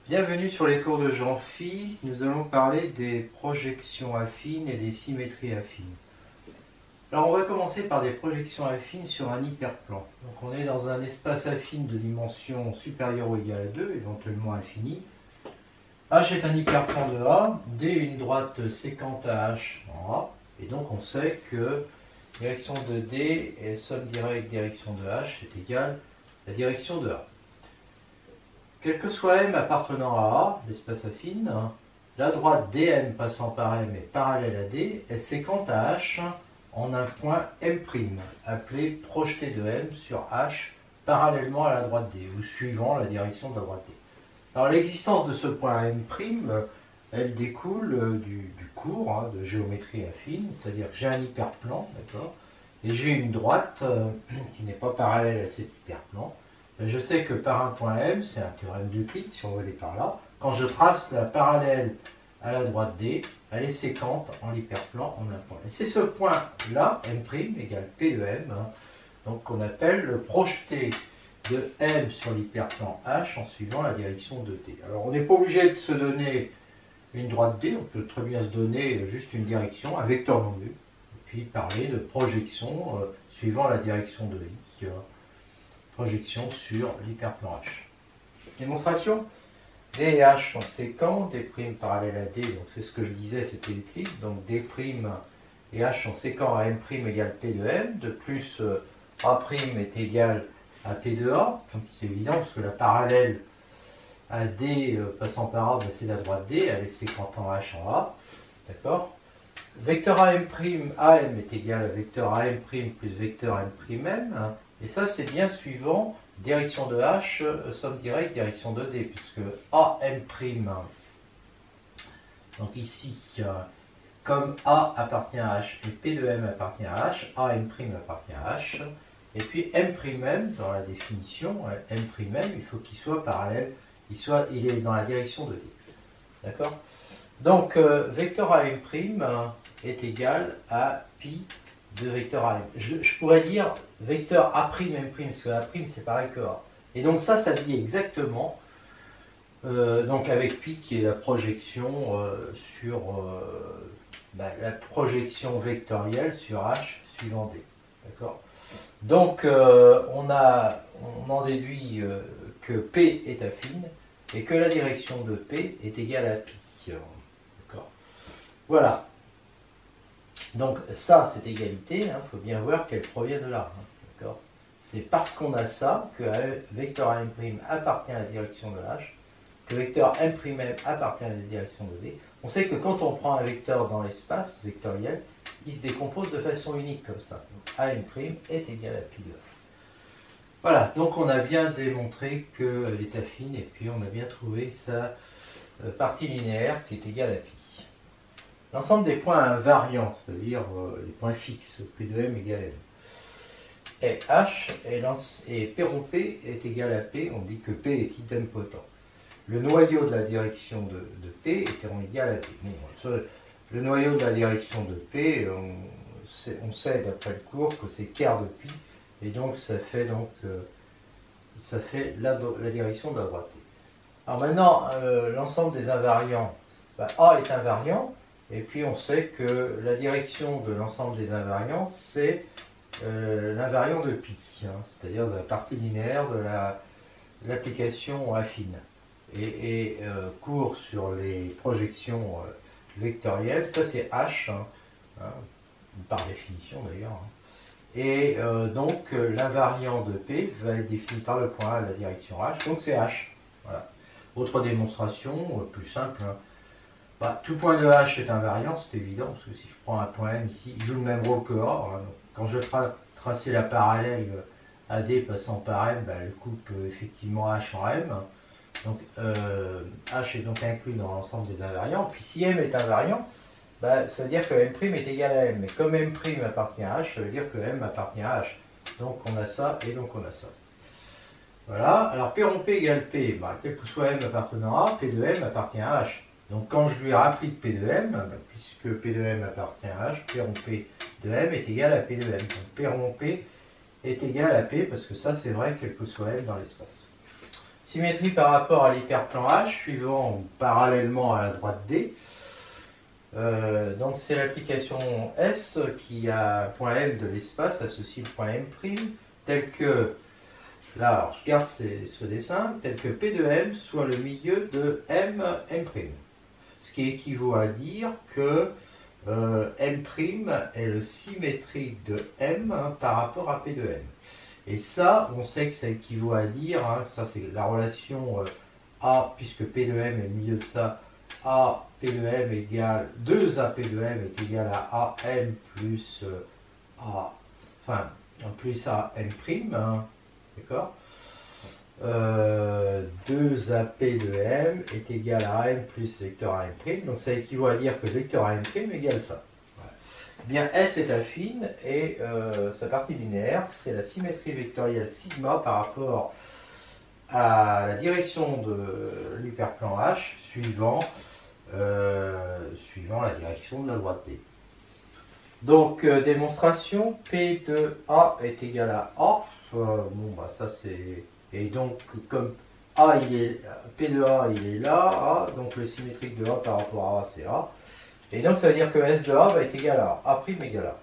Bienvenue sur les cours de Jean-Phi. Nous allons parler des projections affines et des symétries affines. Alors on va commencer par des projections affines sur un hyperplan. Donc on est dans un espace affine de dimension supérieure ou égale à 2, éventuellement infini. H est un hyperplan de A, D une droite séquente à H en A, et donc on sait que direction de D et somme directe direction de H est égale à la direction de A. Quel que soit M appartenant à A, l'espace affine, la droite DM passant par M est parallèle à D est séquente à H en un point M', appelé projeté de M sur H parallèlement à la droite D, ou suivant la direction de la droite D. Alors l'existence de ce point M', elle découle du cours de géométrie affine, c'est-à-dire que j'ai un hyperplan, d'accord, et j'ai une droite qui n'est pas parallèle à cet hyperplan. Je sais que par un point M, c'est un théorème d'Euclide, si on veut aller par là, quand je trace la parallèle à la droite D, elle est séquente en l'hyperplan en un point. Et c'est ce point-là, M' égale P de M, donc qu'on appelle le projeté de M sur l'hyperplan H en suivant la direction de D. Alors on n'est pas obligé de se donner une droite D, on peut très bien se donner juste une direction, un vecteur non nul, et puis parler de projection suivant la direction de I. Projection sur l'hyperplan H. Démonstration. D et H sont séquents, D' parallèle à D, donc c'est ce que je disais, c'était Euclide, donc D' et H sont séquents à M' égale P de M, de plus A' est égal à P de A, donc c'est évident parce que la parallèle à D passant par A, ben, c'est la droite D, elle est séquente en H en A, d'accord. Vecteur AM' est égal à vecteur AM' plus vecteur M', hein. Et ça, c'est bien suivant direction de H, somme directe, direction de D, puisque AM', donc ici, comme A appartient à H et P de M appartient à H, AM' appartient à H, et puis M', dans la définition, M', il faut qu'il soit parallèle, il est dans la direction de D. D'accord? Donc, vecteur AM' est égal à pi de vecteur AM. Je pourrais dire vecteur A'M', parce que A' c'est pareil que A. Et donc ça dit exactement, donc avec pi qui est la projection sur la projection vectorielle sur H suivant D. D'accord. Donc on en déduit que P est affine et que la direction de P est égale à pi. D'accord. Voilà. Donc ça, cette égalité, il faut bien voir qu'elle provient de là. D'accord. C'est parce qu'on a ça que vecteur AM' appartient à la direction de H, que vecteur M' appartient à la direction de D. On sait que quand on prend un vecteur dans l'espace vectoriel, il se décompose de façon unique comme ça. Donc AM' est égal à pi de A. Voilà, donc on a bien démontré qu'elle est affine et puis on a bien trouvé sa partie linéaire qui est égale à pi. L'ensemble des points invariants, c'est-à-dire les points fixes, P de M égale M. Et H et P rond P est égal à P, on dit que P est idempotent. Le noyau de la direction de P est égal à D. Bon, le noyau de la direction de P, on sait d'après le cours que c'est quart de pi, et donc ça fait la direction de la droite. Alors maintenant, l'ensemble des invariants, A est invariant, et puis on sait que la direction de l'ensemble des invariants, c'est l'invariant de pi, c'est-à-dire de la partie linéaire de l'application affine. Et cours sur les projections vectorielles, ça c'est H, par définition d'ailleurs. Et donc l'invariant de P va être défini par le point A à la direction H, donc c'est H. Voilà. Autre démonstration, plus simple. Tout point de H est invariant, c'est évident, parce que si je prends un point M ici, il joue le même rôle que A. Quand je tracer la parallèle AD passant par M, elle coupe effectivement H en M. Donc H est donc inclus dans l'ensemble des invariants. Puis si M est invariant, ça veut dire que M' est égal à M. Mais comme M' appartient à H, ça veut dire que M appartient à H. Donc on a ça et donc on a ça. Voilà, alors P rond P égale P, quel que soit M appartenant à A, P de M appartient à H. Donc quand je lui rapplique P de M, puisque P de M appartient à H, P rond P de M est égal à P de M. Donc P rond P est égal à P, parce que ça c'est vrai quel que soit M dans l'espace. Symétrie par rapport à l'hyperplan H, suivant ou parallèlement à la droite D. Donc c'est l'application S qui a point M de l'espace associe le point M', tel que, là je garde ce dessin, tel que P de M soit le milieu de M'. Ce qui équivaut à dire que M' est le symétrique de M par rapport à P de M. Et ça, on sait que ça équivaut à dire, ça c'est la relation A, puisque P de M est le milieu de ça, A P de M égale 2A P de M est égal à AM plus A, enfin, plus AM', d'accord, 2AP de M est égal à AM plus vecteur AM', donc ça équivaut à dire que vecteur AM' égale ça. Voilà. Bien, S est affine et sa partie linéaire, c'est la symétrie vectorielle sigma par rapport à la direction de l'hyperplan H suivant la direction de la droite D. Donc, démonstration, P de A est égal à A. Bon, bah ça c'est... Et donc, comme A, P de A, il est là, A, donc le symétrique de A par rapport à A, c'est A. Et donc, ça veut dire que S de A va être égal à A', A' égale A.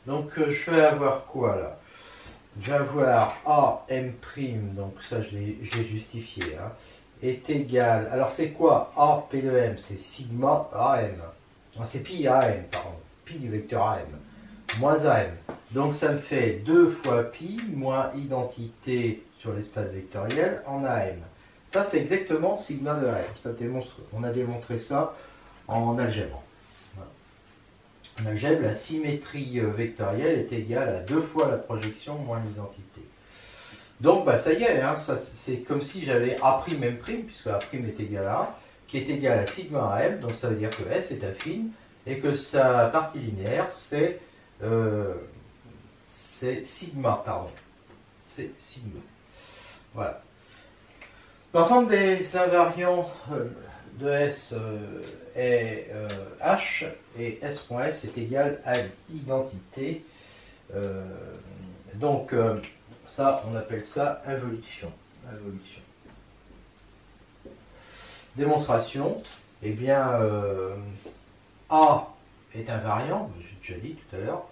Donc, je vais avoir quoi là? Je vais avoir AM', donc ça je l'ai justifié, est égal, alors c'est quoi A P de M? C'est sigma AM. C'est pi AM, pardon, pi du vecteur AM, moins AM. Donc ça me fait 2 fois pi moins identité sur l'espace vectoriel en AM. Ça c'est exactement sigma de AM. Ça démontre, on a démontré ça en algèbre. Voilà. En algèbre, la symétrie vectorielle est égale à 2 fois la projection moins l'identité. Donc bah, ça y est, c'est comme si j'avais A', M', puisque A' est égal à A, qui est égal à sigma AM, donc ça veut dire que S est affine, et que sa partie linéaire c'est sigma, pardon. C'est sigma. Voilà. L'ensemble des invariants de S est H, et S.S est égal à identité. Donc, ça, on appelle ça involution. Démonstration. Eh bien, A est invariant, j'ai déjà dit tout à l'heure,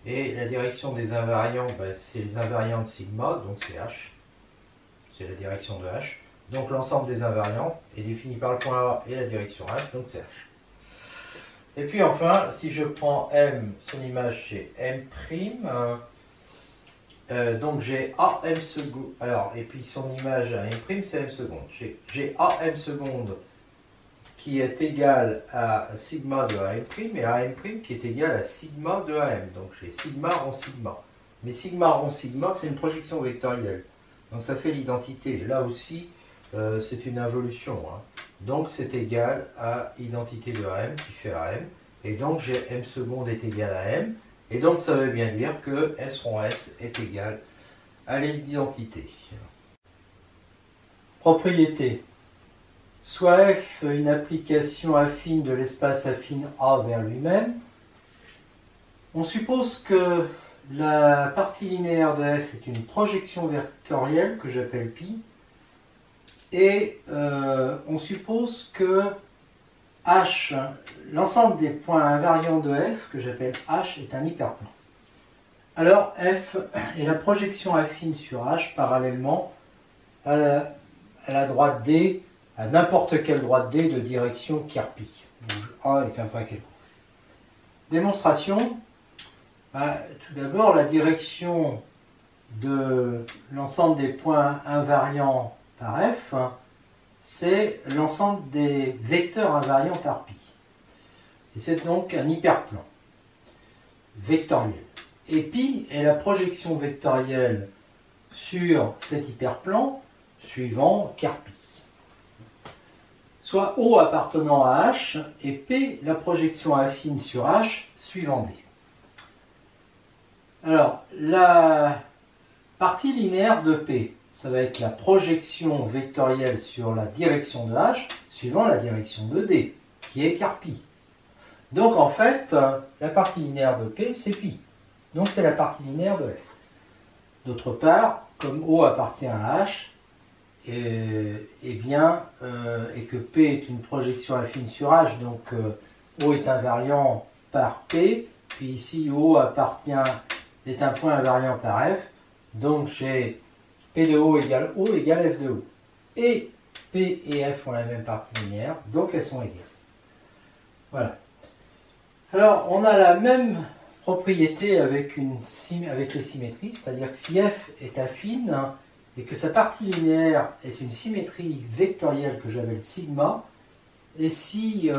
et la direction des invariants, c'est les invariants de sigma, donc c'est H. C'est la direction de H. Donc l'ensemble des invariants est défini par le point A et la direction H, donc c'est H. Et puis enfin, si je prends M, son image c'est M', donc j'ai AM seconde, alors, et puis son image à M', c'est M seconde. J'ai AM seconde qui est égal à sigma de AM' et AM' qui est égal à sigma de AM. Donc j'ai sigma rond sigma. Mais sigma rond sigma, c'est une projection vectorielle. Donc ça fait l'identité. Là aussi, c'est une involution. Donc c'est égal à identité de AM qui fait AM. Et donc j'ai M seconde est égal à M. Et donc ça veut bien dire que S rond S est égal à l'identité. Propriété. Soit F une application affine de l'espace affine A vers lui-même. On suppose que la partie linéaire de F est une projection vectorielle que j'appelle pi. Et on suppose que H, l'ensemble des points invariants de F, que j'appelle H, est un hyperplan. Alors F est la projection affine sur H parallèlement à la droite D, à n'importe quelle droite D de direction pi. A est un point quelconque. Démonstration. Tout d'abord, la direction de l'ensemble des points invariants par F, c'est l'ensemble des vecteurs invariants par pi. Et c'est donc un hyperplan vectoriel. Et pi est la projection vectorielle sur cet hyperplan suivant pi. Soit O appartenant à H et P la projection affine sur H suivant D. Alors, la partie linéaire de P, ça va être la projection vectorielle sur la direction de H suivant la direction de D, qui est pi. Donc en fait, la partie linéaire de P, c'est pi. Donc c'est la partie linéaire de F. D'autre part, comme O appartient à H, et que P est une projection affine sur H, donc O est invariant par P, puis ici O est un point invariant par F, donc j'ai P de O égale F de O. Et P et F ont la même partie linéaire, donc elles sont égales. Voilà. Alors, on a la même propriété avec les symétries, c'est-à-dire que si F est affine et que sa partie linéaire est une symétrie vectorielle que j'appelle sigma, et si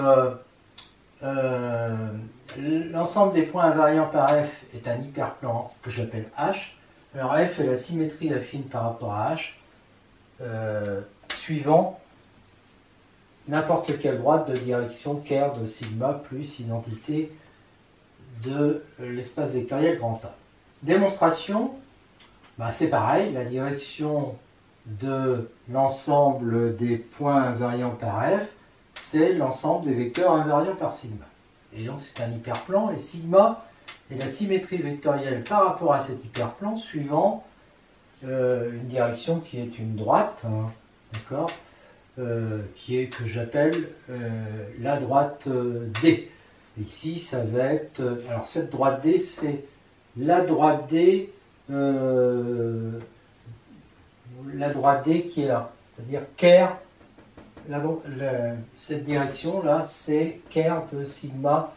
l'ensemble des points invariants par F est un hyperplan que j'appelle H, alors F est la symétrie affine par rapport à H, suivant n'importe quelle droite de direction ker de sigma plus identité de l'espace vectoriel grand A. Démonstration, c'est pareil, la direction de l'ensemble des points invariants par F, c'est l'ensemble des vecteurs invariants par sigma. Et donc c'est un hyperplan, et sigma est la symétrie vectorielle par rapport à cet hyperplan suivant une direction qui est une droite, d'accord, que j'appelle la droite D. Ici, ça va être... alors, cette droite D, c'est la droite D qui est là. C'est-à-dire ker, cette direction-là, c'est ker de sigma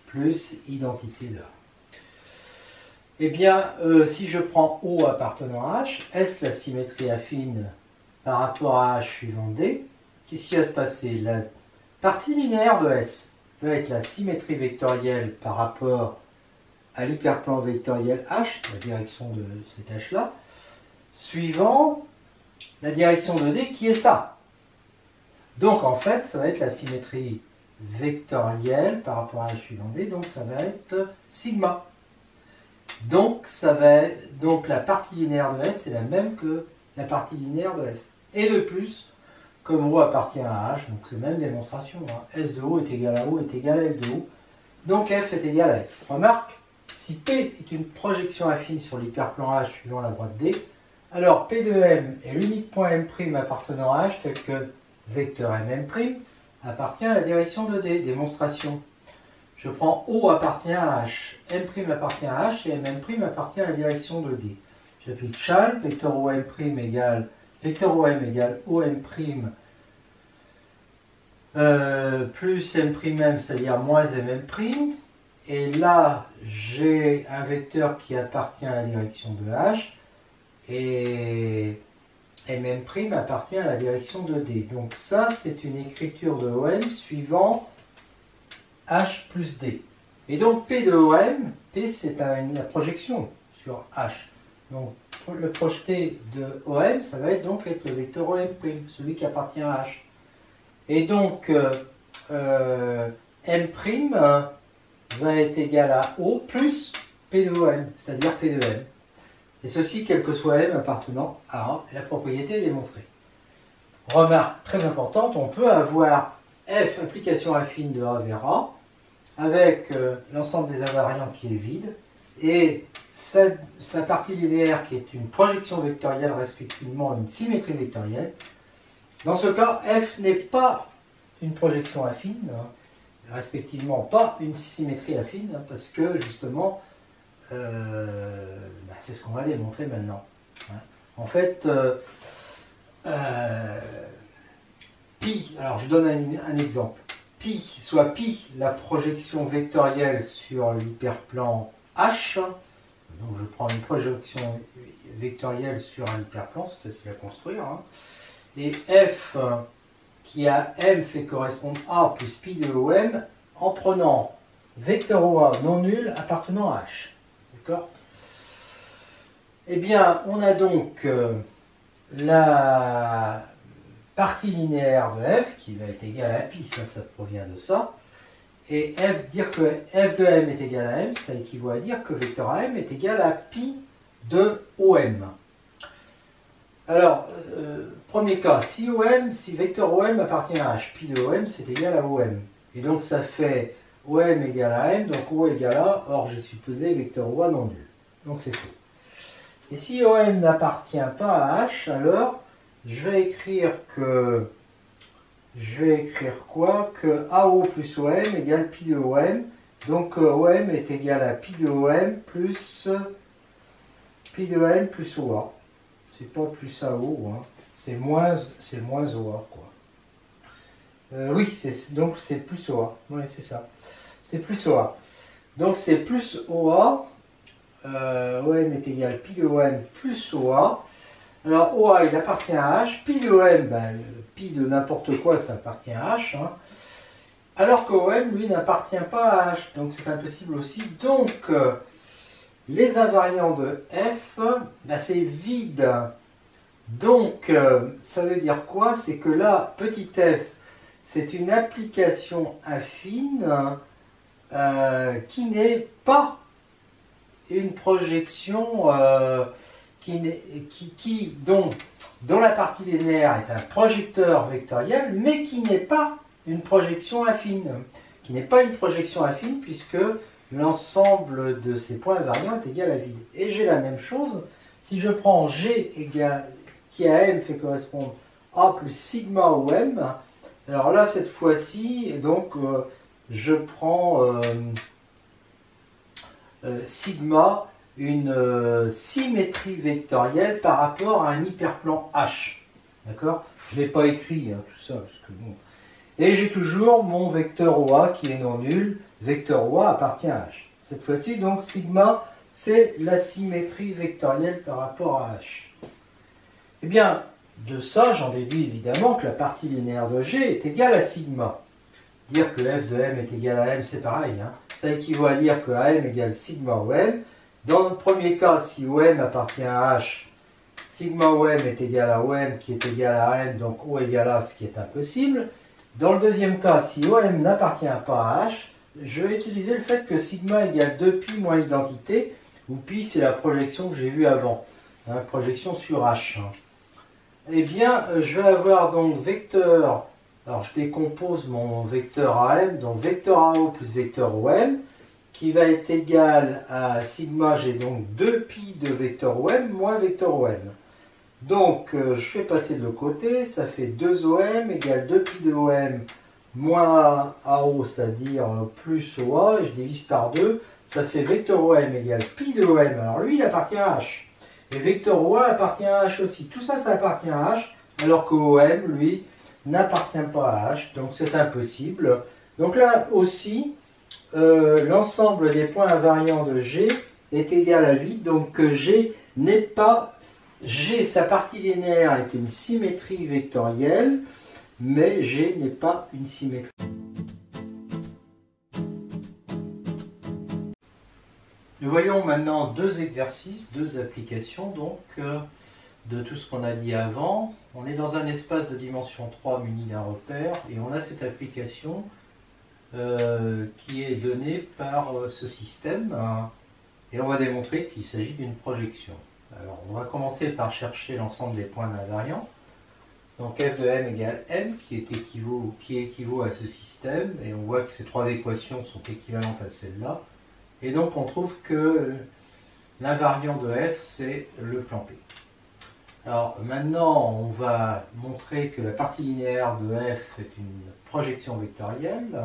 plus identité de A. Eh bien, si je prends O appartenant à H, est-ce la symétrie affine par rapport à H suivant D? Qu'est-ce qui va se passer? La partie linéaire de S va être la symétrie vectorielle par rapport à l'hyperplan vectoriel H, la direction de cet H-là, suivant la direction de D qui est ça. Donc en fait, ça va être la symétrie vectorielle par rapport à H suivant D, donc ça va être sigma. Donc la partie linéaire de S est la même que la partie linéaire de F. Et de plus, comme O appartient à H, donc c'est même démonstration, S de O est égal à O est égal à F de O, donc F est égal à S. Remarque, si P est une projection affine sur l'hyperplan H suivant la droite D, alors P de M est l'unique point M' appartenant à H tel que vecteur MM' appartient à la direction de D. Démonstration. Je prends O appartient à H, M' appartient à H et MM' appartient à la direction de D. J'applique Chal, vecteur OM' égale vecteur OM égale OM' plus M', c'est-à-dire moins MM'. Et là, j'ai un vecteur qui appartient à la direction de H et MM' appartient à la direction de D. Donc ça, c'est une écriture de OM suivant H plus D. Et donc P de OM, P c'est la projection sur H. Donc le projeté de OM, ça va être donc le vecteur OM', celui qui appartient à H. Et donc M' va être égal à O plus P de OM, c'est-à-dire P de M. Et ceci, quel que soit M appartenant à A, la propriété est démontrée. Remarque très importante, on peut avoir F application affine de A vers A, avec l'ensemble des invariants qui est vide, et sa partie linéaire qui est une projection vectorielle, respectivement une symétrie vectorielle. Dans ce cas, F n'est pas une projection affine, respectivement pas une symétrie affine, parce que justement, c'est ce qu'on va démontrer maintenant. En fait, pi, alors je donne un exemple. Pi, soit pi, la projection vectorielle sur l'hyperplan H, donc je prends une projection vectorielle sur un hyperplan, c'est facile à construire, et F qui a M fait correspondre A plus pi de OM en prenant vecteur OA non nul appartenant à H. D'accord? Eh bien, on a donc la partie linéaire de F qui va être égale à pi, ça provient de ça. Et dire que F de M est égal à M, ça équivaut à dire que vecteur AM est égal à pi de OM. Alors, premier cas, si vecteur OM appartient à H, pi de OM c'est égal à OM. Et donc ça fait OM égale à M, donc O égale à, or j'ai supposé vecteur OA non nul. Donc c'est faux. Et si OM n'appartient pas à H, alors je vais écrire que que AO plus OM égale pi de OM. Donc OM est égal à pi de OM plus OA. C'est pas plus AO, hein. C'est moins OA, quoi. Oui, donc c'est plus OA. Oui, c'est ça. C'est plus OA. Donc c'est plus OA. OM est égal pi de OM plus OA. Alors OA il appartient à H. Pi de OM, ben, pi de n'importe quoi ça appartient à H. Hein. Alors que OM lui n'appartient pas à H. Donc c'est impossible aussi. Donc les invariants de F, ben, c'est vide. Donc ça veut dire quoi? C'est que là, petit f, c'est une application affine qui n'est pas une projection dont la partie linéaire est un projecteur vectoriel, mais qui n'est pas une projection affine. Qui n'est pas une projection affine puisque l'ensemble de ces points invariants est égal à vide. Et j'ai la même chose si je prends G égale, qui à M fait correspondre A plus sigma OM. Alors là, cette fois-ci, donc, je prends sigma, une symétrie vectorielle par rapport à un hyperplan H. D'accord? Je ne l'ai pas écrit, hein, tout ça. Parce que, bon. Et j'ai toujours mon vecteur OA qui est non nul. Vecteur OA appartient à H. Cette fois-ci, donc, sigma, c'est la symétrie vectorielle par rapport à H. Eh bien, de ça, j'en déduis évidemment que la partie linéaire de G est égale à sigma. Dire que f de m est égal à m, c'est pareil. Hein. Ça équivaut à dire que AM égale sigma OM. Dans le premier cas, si OM appartient à H, sigma OM est égal à OM qui est égal à M, donc O égale A, ce qui est impossible. Dans le deuxième cas, si OM n'appartient pas à H, je vais utiliser le fait que sigma égale 2pi moins identité, où pi c'est la projection que j'ai vue avant, hein, projection sur H. Eh bien, je vais avoir donc vecteur, alors je décompose mon vecteur AM, donc vecteur AO plus vecteur OM, qui va être égal à sigma, j'ai donc 2pi de vecteur OM moins vecteur OM. Donc, je fais passer de l'autre côté, ça fait 2OM égale 2pi de OM moins AO, c'est-à-dire plus OA, et je divise par 2, ça fait vecteur OM égale pi de OM. Alors lui, il appartient à H. Et vecteur OA appartient à H aussi. Tout ça, ça appartient à H, alors que OM, lui, n'appartient pas à H, donc c'est impossible. Donc là aussi, l'ensemble des points invariants de G est égal à vide, donc G n'est pas... G, sa partie linéaire est une symétrie vectorielle, mais G n'est pas une symétrie. Nous voyons maintenant deux exercices, deux applications donc de tout ce qu'on a dit avant. On est dans un espace de dimension 3 muni d'un repère et on a cette application qui est donnée par ce système et on va démontrer qu'il s'agit d'une projection. Alors on va commencer par chercher l'ensemble des points d'invariant. Donc f de m égale m qui équivaut à ce système et on voit que ces trois équations sont équivalentes à celle-là. Et donc on trouve que l'invariant de f, c'est le plan P. Alors maintenant, on va montrer que la partie linéaire de f est une projection vectorielle.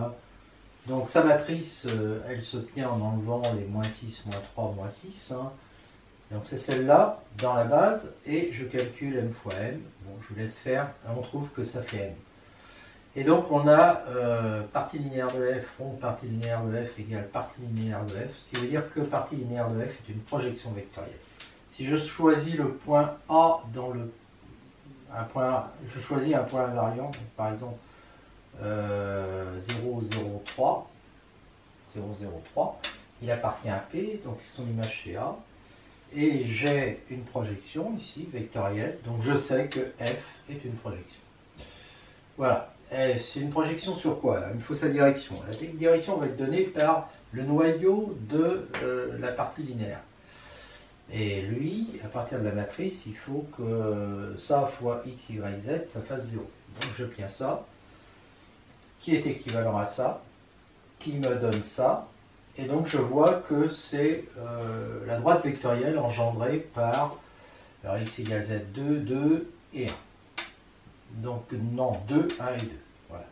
Donc sa matrice, elle s'obtient en enlevant les moins 6, moins 3, moins 6. Donc c'est celle-là, dans la base, et je calcule m fois m. Bon, je vous laisse faire, on trouve que ça fait m. Et donc on a partie linéaire de f rond partie linéaire de f égale partie linéaire de f, ce qui veut dire que partie linéaire de f est une projection vectorielle. Si je choisis le point A dans je choisis un point invariant, donc par exemple 0,03, il appartient à P, donc son image c'est A, et j'ai une projection ici vectorielle, donc je sais que f est une projection. Voilà. C'est une projection sur quoi? Il me faut sa direction. La direction va être donnée par le noyau de la partie linéaire. Et lui, à partir de la matrice, il faut que ça fois x, y, z, ça fasse 0. Donc j'obtiens ça, qui est équivalent à ça, qui me donne ça. Et donc je vois que c'est la droite vectorielle engendrée par alors x égale z, 2, 2 et 1. Donc non, 2, 1 et 2. Voilà.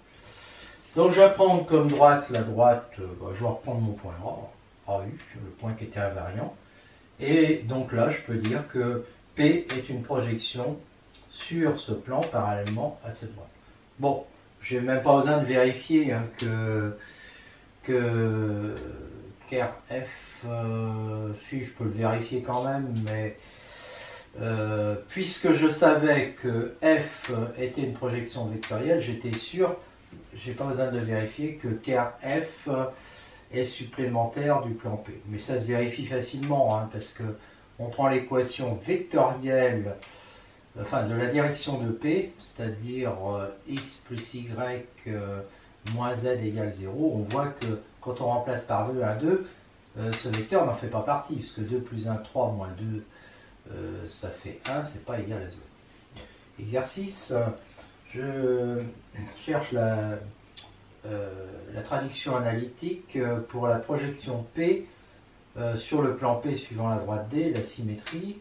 Donc je vais prendre comme droite la droite, je vais reprendre mon point A, AU, le point qui était invariant. Et donc là, je peux dire que P est une projection sur ce plan parallèlement à cette droite. Bon, je n'ai même pas besoin de vérifier hein, que f, si je peux le vérifier quand même, mais puisque je savais que f était une projection vectorielle, j'étais sûr, j'ai pas besoin de vérifier que f est supplémentaire du plan P. Mais ça se vérifie facilement, hein, parce que on prend l'équation vectorielle, enfin de la direction de P, c'est-à-dire x plus y moins z égale 0, on voit que quand on remplace par 2, 1, 2, ce vecteur n'en fait pas partie, puisque 2 plus 1, 3, moins 2, ça fait 1, c'est pas égal à 0. Exercice, je cherche la traduction analytique pour la projection P sur le plan P suivant la droite D, la symétrie,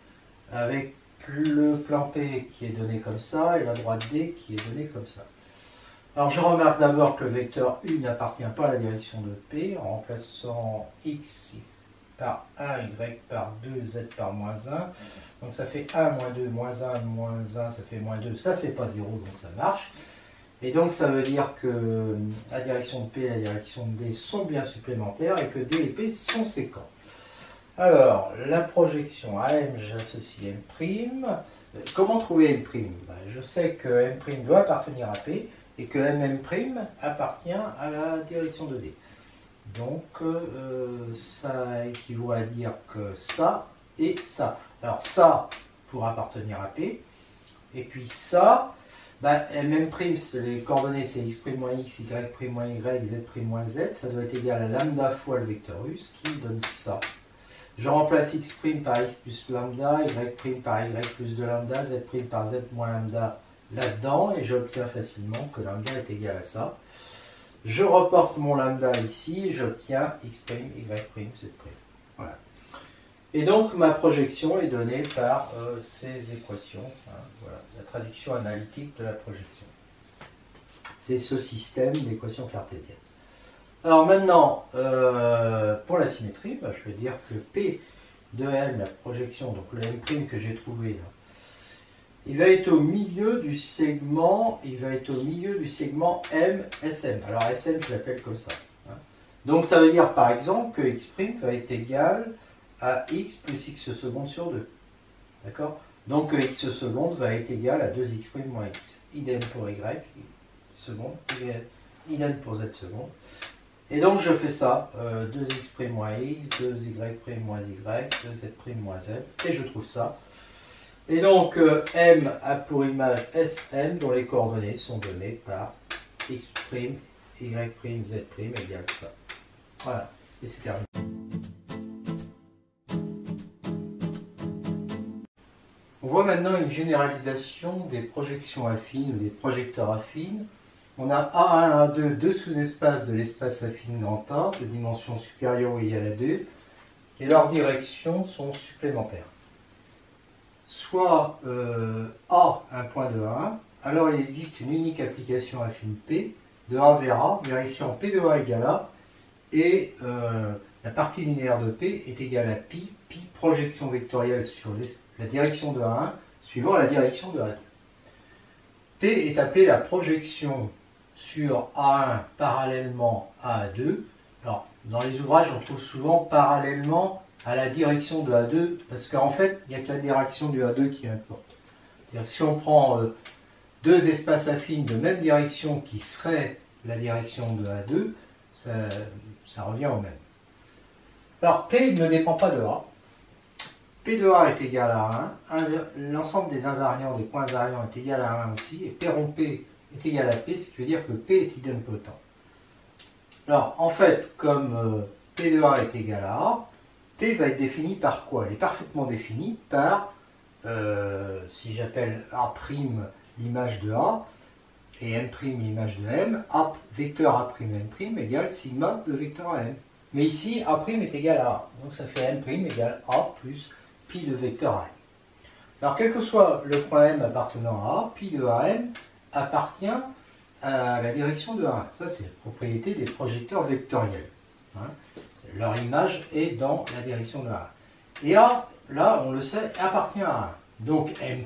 avec le plan P qui est donné comme ça et la droite D qui est donnée comme ça. Alors je remarque d'abord que le vecteur U n'appartient pas à la direction de P en remplaçant x par 1, y par 2, z par moins 1. Donc ça fait 1, moins 2, moins 1, moins 1, ça fait moins 2, ça fait pas 0, donc ça marche. Et donc ça veut dire que la direction de P et la direction de D sont bien supplémentaires et que D et P sont séquents. Alors, la projection à M, j'associe M'. Comment trouver M'? Je sais que M' doit appartenir à P et que MM' appartient à la direction de D. Donc, ça équivaut à dire que ça et ça. Alors, ça pour appartenir à P, et puis ça, M', les coordonnées, c'est x' moins x, y' moins y, z' moins z, ça doit être égal à lambda fois le vecteur U, ce qui donne ça. Je remplace x' par x plus lambda, y' par y plus 2 lambda, z' par z moins lambda là-dedans, et j'obtiens facilement que lambda est égal à ça. Je reporte mon lambda ici, et j'obtiens x', y', z'. Voilà. Et donc ma projection est donnée par ces équations. Hein, voilà, la traduction analytique de la projection. C'est ce système d'équations cartésiennes. Alors maintenant, pour la symétrie, je vais dire que P de M, la projection, donc le M' que j'ai trouvé là, il va être au milieu du segment, M, SM. Alors SM, je l'appelle comme ça. Hein. Donc ça veut dire par exemple que x' va être égal à x plus x seconde sur 2. D'accord? Donc x seconde va être égal à 2x' moins x. Idem pour y seconde, idem pour z seconde. Et donc je fais ça, 2x' moins x, 2y' moins y, 2z' moins z, et je trouve ça. Et donc M a pour image SM dont les coordonnées sont données par x', y', z' égale ça. Voilà, et c'est terminé. On voit maintenant une généralisation des projections affines ou des projecteurs affines. On a A1, A2, deux sous-espaces de l'espace affine grand A, de dimension supérieure ou égale à 2, et leurs directions sont supplémentaires. Soit A, un point de A1, alors il existe une unique application affine P, de A vers A, vérifiant P de A égale A, et la partie linéaire de P est égale à pi, pi projection vectorielle sur la direction de A1, suivant la direction de A2. P est appelée la projection sur A1 parallèlement à A2. Alors, dans les ouvrages, on trouve souvent parallèlement à la direction de A2, parce qu'en fait, il n'y a que la direction du A2 qui importe. C'est-à-dire que si on prend deux espaces affines de même direction qui seraient la direction de A2, ça revient au même. Alors, P ne dépend pas de A. P de A est égal à 1. L'ensemble des invariants, des points invariants est égal à 1 aussi, et P rond P est égal à P, ce qui veut dire que P est idempotent. Alors, en fait, comme P de A est égal à A, P va être défini par quoi? Elle est parfaitement définie par, si j'appelle A' l'image de A, et M' l'image de M, A, vecteur A', M' égale sigma de vecteur AM. Mais ici, A' est égal à A. Donc ça fait M' égale A plus pi de vecteur AM. Alors quel que soit le point M appartenant à A, pi de AM appartient à la direction de A1. Ça, c'est la propriété des projecteurs vectoriels. Hein. Leur image est dans la direction de A1. Et A, là, on le sait, appartient à A1. Donc M',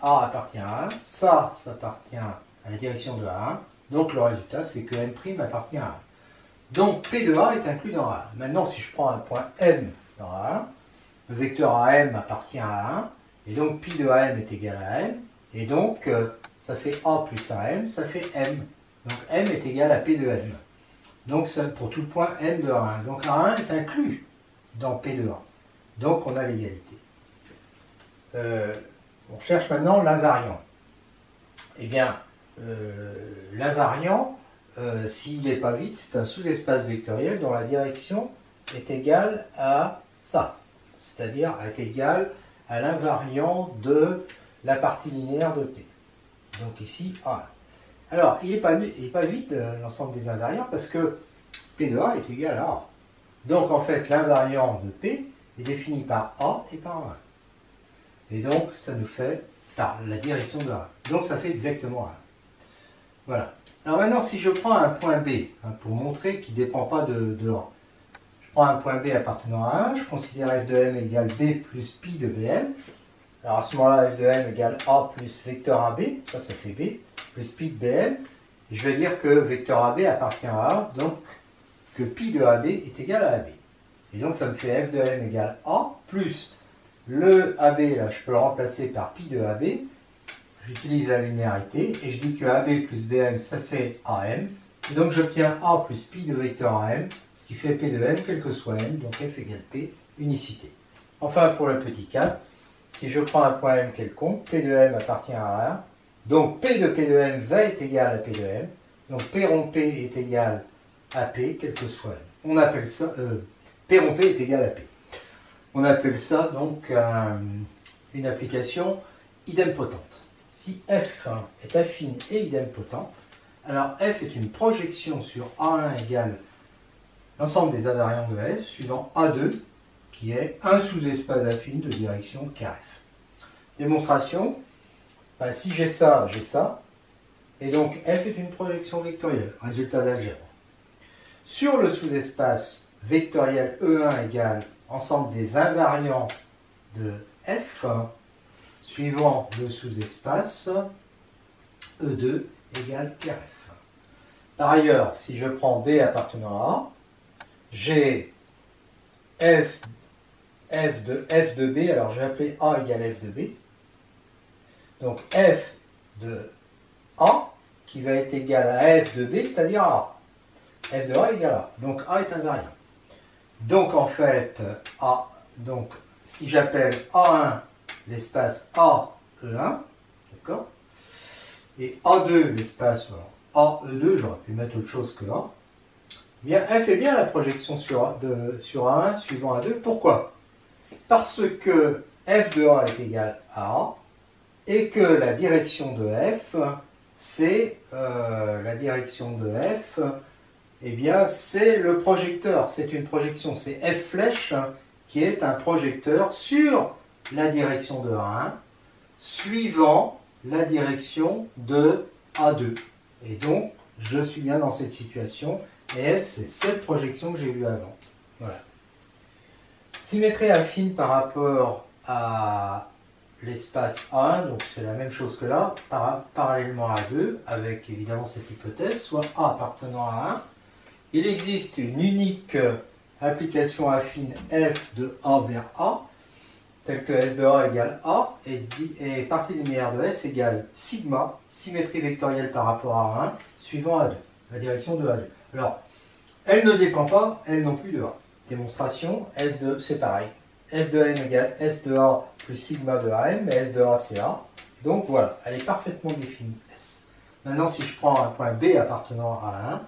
A appartient à A1, ça appartient à la direction de A1. Donc le résultat, c'est que M' appartient à A1. Donc P de A est inclus dans A1. Maintenant, si je prends un point M dans A1, le vecteur AM appartient à A1, et donc pi de AM est égal à M, et donc ça fait A plus AM, ça fait M. Donc M est égal à P de M. Donc ça, pour tout le point M de A1. Donc A1 est inclus dans P de A. Donc on a l'égalité. On cherche maintenant l'invariant. Eh bien, l'invariant, s'il n'est pas vide, c'est un sous-espace vectoriel dont la direction est égale à ça. C'est-à-dire est égale à l'invariant de la partie linéaire de P. Donc ici, A1. Alors, il n'est pas vide l'ensemble des invariants parce que P de A est égal à A. Donc en fait, l'invariant de P est défini par A et par A1. Et donc, ça nous fait par la direction de A. Donc ça fait exactement A. Voilà. Alors maintenant, si je prends un point B, pour montrer qu'il ne dépend pas de A. Je prends un point B appartenant à 1, je considère f de m égale b plus pi de bm. Alors à ce moment-là, f de m égale a plus vecteur ab, ça fait b, plus pi de bm. Et je vais dire que vecteur ab appartient à a, donc que pi de ab est égal à ab. Et donc ça me fait f de m égale a plus le ab, là je peux le remplacer par pi de ab. J'utilise la linéarité et je dis que ab plus bm ça fait am. Et donc j'obtiens a plus pi de vecteur am, ce qui fait p de m quel que soit m, donc f égale p, unicité. Enfin pour le petit 4, si je prends un point m quelconque, p de m appartient à 1, donc p de m va être égal à p de m, donc p rond p est égal à p quel que soit m. On appelle ça, p rond p est égal à p. On appelle ça donc une application idempotente. Si f est affine et idempotente, alors f est une projection sur A1 égale l'ensemble des invariants de f suivant A2 qui est un sous-espace affine de direction KF. Démonstration, si j'ai ça, et donc f est une projection vectorielle, résultat d'algèbre. Sur le sous-espace vectoriel E1 égale ensemble des invariants de f suivant le sous-espace E2 égale KF. Par ailleurs, si je prends B appartenant à A, j'ai f de B, alors je vais appeler A égale f de B. Donc f de A qui va être égal à f de B, c'est-à-dire A. F de A égale A. Donc A est invariant. Donc en fait, A, donc si j'appelle A1 l'espace AE1, d'accord, et A2 l'espace AE2, j'aurais pu mettre autre chose que A, eh bien f est bien la projection sur A1 suivant A2. Pourquoi? Parce que f de A est égal à A et que la direction de f, c'est la direction de f, eh bien c'est le projecteur, c'est une projection, c'est f flèche qui est un projecteur sur la direction de A1 suivant la direction de A2. Et donc, je suis bien dans cette situation, et f, c'est cette projection que j'ai vue avant. Voilà. Symétrie affine par rapport à l'espace A1, donc c'est la même chose que là, parallèlement à A2, avec évidemment cette hypothèse, soit A appartenant à 1. Il existe une unique application affine f de A vers A, telle que S de A égale A, et partie linéaire de S égale sigma, symétrie vectorielle par rapport à 1, suivant A2, la direction de A2. Alors, elle ne dépend pas, elle non plus, de A. Démonstration, c'est pareil. S de M égale S de A plus sigma de AM, mais S de A c'est A. Donc voilà, elle est parfaitement définie, S. Maintenant, si je prends un point B appartenant à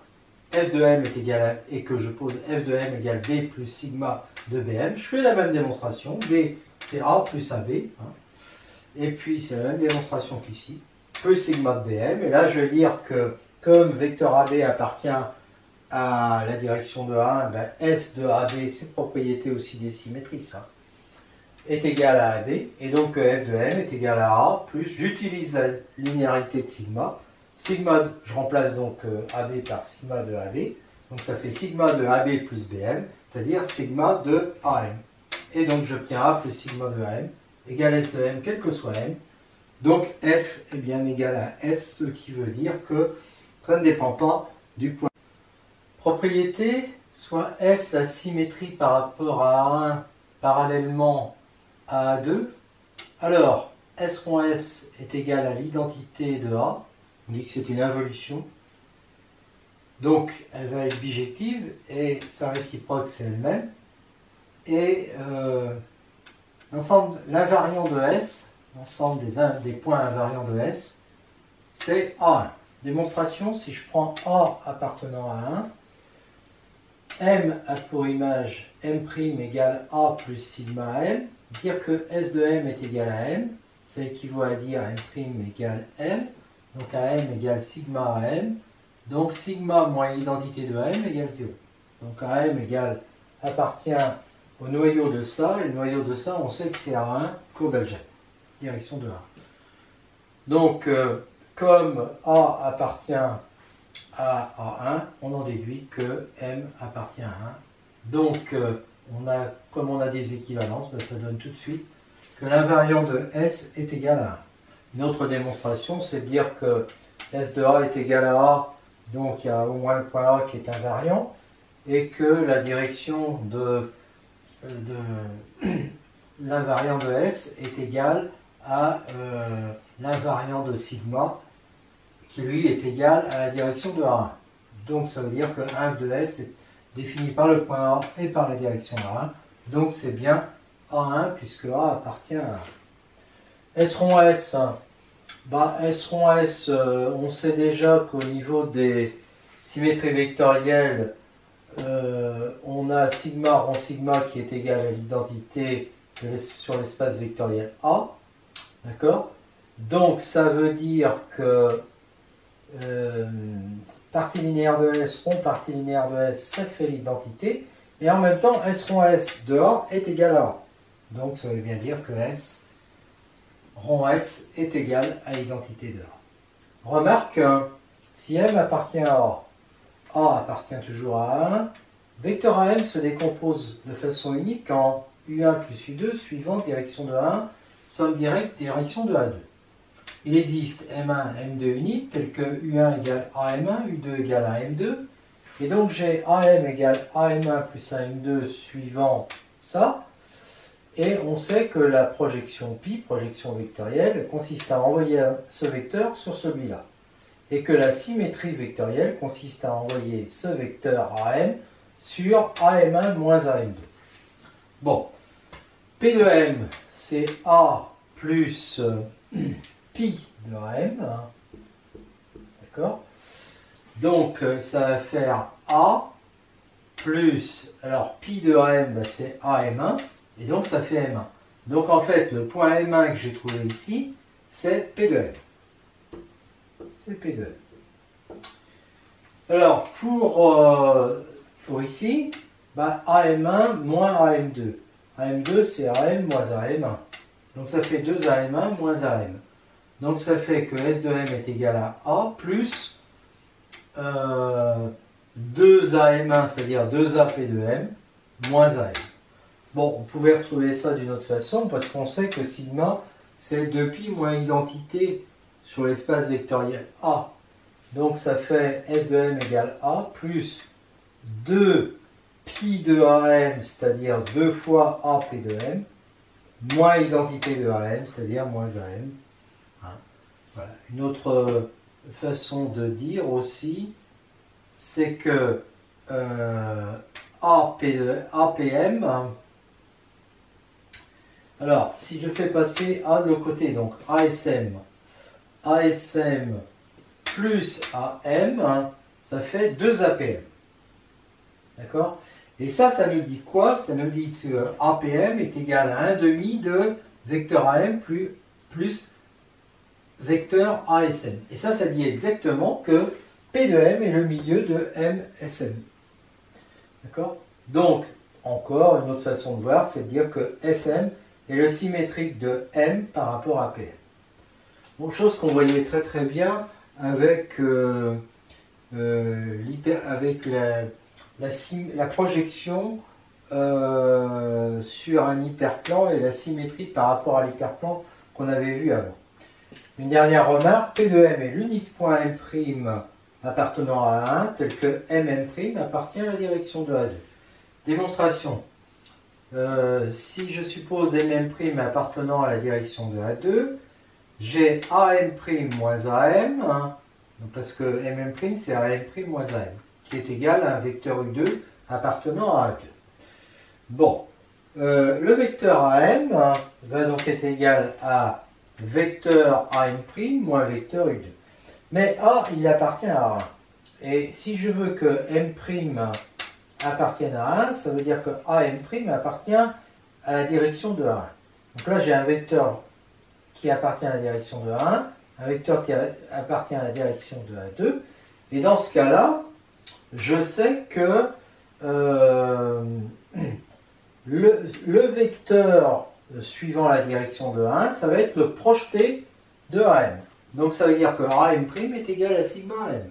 1, f de m est égal à, et que je pose f de m égale b plus sigma de bm, je fais la même démonstration. B, c'est A plus AB. Et puis, c'est la même démonstration qu'ici. Plus sigma de bm. Et là, je vais dire que comme vecteur AB appartient à la direction de A1, ben S de AB, c'est propriété aussi des symétries, ça. est égal à AB, et donc que f de m est égal à A, plus j'utilise la linéarité de sigma. Sigma, je remplace donc AB par sigma de AB, donc ça fait sigma de AB plus BM, c'est-à-dire sigma de AM. Et donc j'obtiens A plus sigma de AM égale S de M, quel que soit M. Donc F est bien égal à S, ce qui veut dire que ça ne dépend pas du point. Propriété, soit S la symétrie par rapport à A1 parallèlement à A2. Alors, S rond S est égal à l'identité de A. On dit que c'est une involution. Donc, elle va être bijective et sa réciproque, c'est elle-même. Et l'invariant de S, l'ensemble des points invariants de S, c'est A1. Démonstration, si je prends A appartenant à 1, M a pour image M' égale A plus sigma M, dire que S de M est égal à M, ça équivaut à dire M' égale M, donc à M égale sigma à M, donc sigma moins l'identité de M égale 0. Donc à M égale appartient au noyau de ça, et le noyau de ça, on sait que c'est A1, cours d'algèbre, direction de A. Donc, comme A appartient à A1, on en déduit que M appartient à 1. Donc, comme on a des équivalences, ben ça donne tout de suite que l'invariant de S est égal à 1. Une autre démonstration, c'est de dire que S de A est égal à A, donc il y a au moins le point A qui est invariant, et que la direction de l'invariant de S est égale à l'invariant de sigma, qui lui est égal à la direction de A1. Donc ça veut dire que 1 de S est défini par le point A et par la direction A1. Donc c'est bien A1 puisque A appartient à A. S rond S, S rond S, on sait déjà qu'au niveau des symétries vectorielles, on a sigma rond sigma qui est égal à l'identité sur l'espace vectoriel A. D'accord? Donc ça veut dire que partie linéaire de S, rond partie linéaire de S, ça fait l'identité, et en même temps S rond S de A est égal à A. Donc ça veut bien dire que S rond S est égal à l'identité de A. Remarque, si M appartient à A appartient toujours à A1, vecteur AM se décompose de façon unique en U1 plus U2 suivant direction de A1, somme directe direction de A2. Il existe M1, M2 unique, tel que U1 égale AM1, U2 égale AM2, et donc j'ai AM égale AM1 plus AM2 suivant ça, et on sait que la projection pi, projection vectorielle, consiste à envoyer ce vecteur sur celui-là, et que la symétrie vectorielle consiste à envoyer ce vecteur AM sur AM1 moins AM2. Bon, P de M, c'est A plus pi de AM, hein. D'accord? Donc ça va faire A plus, alors pi de AM, c'est AM1, et donc ça fait M1. Donc en fait, le point M1 que j'ai trouvé ici, c'est P de M. C'est P de M. Alors pour ici, AM1 moins AM2. AM2 c'est AM moins AM1. Donc ça fait 2 AM1 moins AM. Donc ça fait que S de M est égal à A plus 2AM1, c'est-à-dire 2AP de M, moins AM. Bon, on pouvait retrouver ça d'une autre façon, parce qu'on sait que sigma, c'est 2pi moins identité sur l'espace vectoriel A. Donc ça fait S de M égale A plus 2pi de AM, c'est-à-dire 2 fois AP de M, moins identité de AM, c'est-à-dire moins AM. Voilà. Une autre façon de dire aussi, c'est que APM, alors si je fais passer A de l'autre côté, donc ASM plus AM, ça fait 2 APM. D'accord? Et ça nous dit quoi? Ça nous dit que APM est égal à 1,5 de vecteur AM plus vecteur ASM. Et ça dit exactement que P de M est le milieu de MSM. D'accord? Donc, encore une autre façon de voir, c'est de dire que SM et le symétrique de M par rapport à Pm. Bon, chose qu'on voyait très très bien avec, la projection sur un hyperplan et la symétrie par rapport à l'hyperplan qu'on avait vu avant. Une dernière remarque, P de M est l'unique point M' appartenant à 1 tel que MM' appartient à la direction de A2. Démonstration. Si je suppose MM' appartenant à la direction de A2, j'ai AM' moins AM, hein, parce que MM' c'est AM' moins AM, qui est égal à un vecteur U2 appartenant à A2. Bon, le vecteur AM va donc être égal à vecteur AM' moins vecteur U2. Mais A, il appartient à 1. Et si je veux que M' appartienne à 1, ça veut dire que AM' appartient à la direction de 1. Donc là, j'ai un vecteur qui appartient à la direction de 1, un vecteur qui appartient à la direction de A2. Et dans ce cas-là, je sais que le vecteur suivant la direction de 1, ça va être le projeté de AM. Donc ça veut dire que AM' est égal à sigma AM.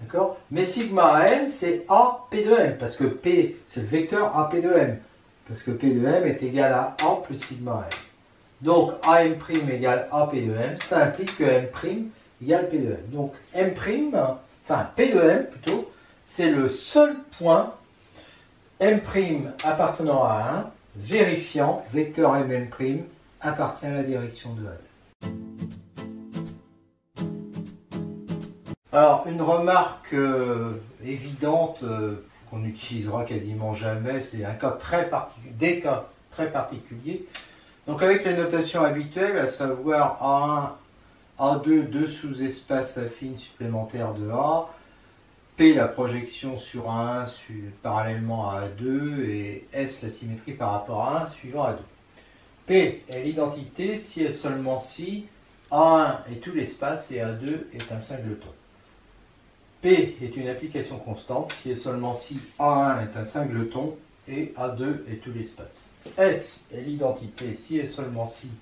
D'accord? Mais sigma AM, c'est AP de M, parce que P, c'est le vecteur AP de M. Parce que P de M est égal à A plus sigma M. Donc AM' égale AP de M, ça implique que M' égale P de M. Donc M', enfin P de M plutôt, c'est le seul point M' appartenant à 1, vérifiant vecteur MM' appartient à la direction de A2. Alors, une remarque évidente qu'on n'utilisera quasiment jamais, c'est un cas très particulier, des cas très particuliers. Donc, avec les notations habituelles, à savoir A1, A2, deux sous-espaces affines supplémentaires de A, P la projection sur A1 parallèlement à A2 et S la symétrie par rapport à 1 suivant A2. P est l'identité si et seulement si A1 est tout l'espace et A2 est un singleton. P est une application constante si et seulement si A1 est un singleton et A2 est tout l'espace. S est l'identité si et seulement si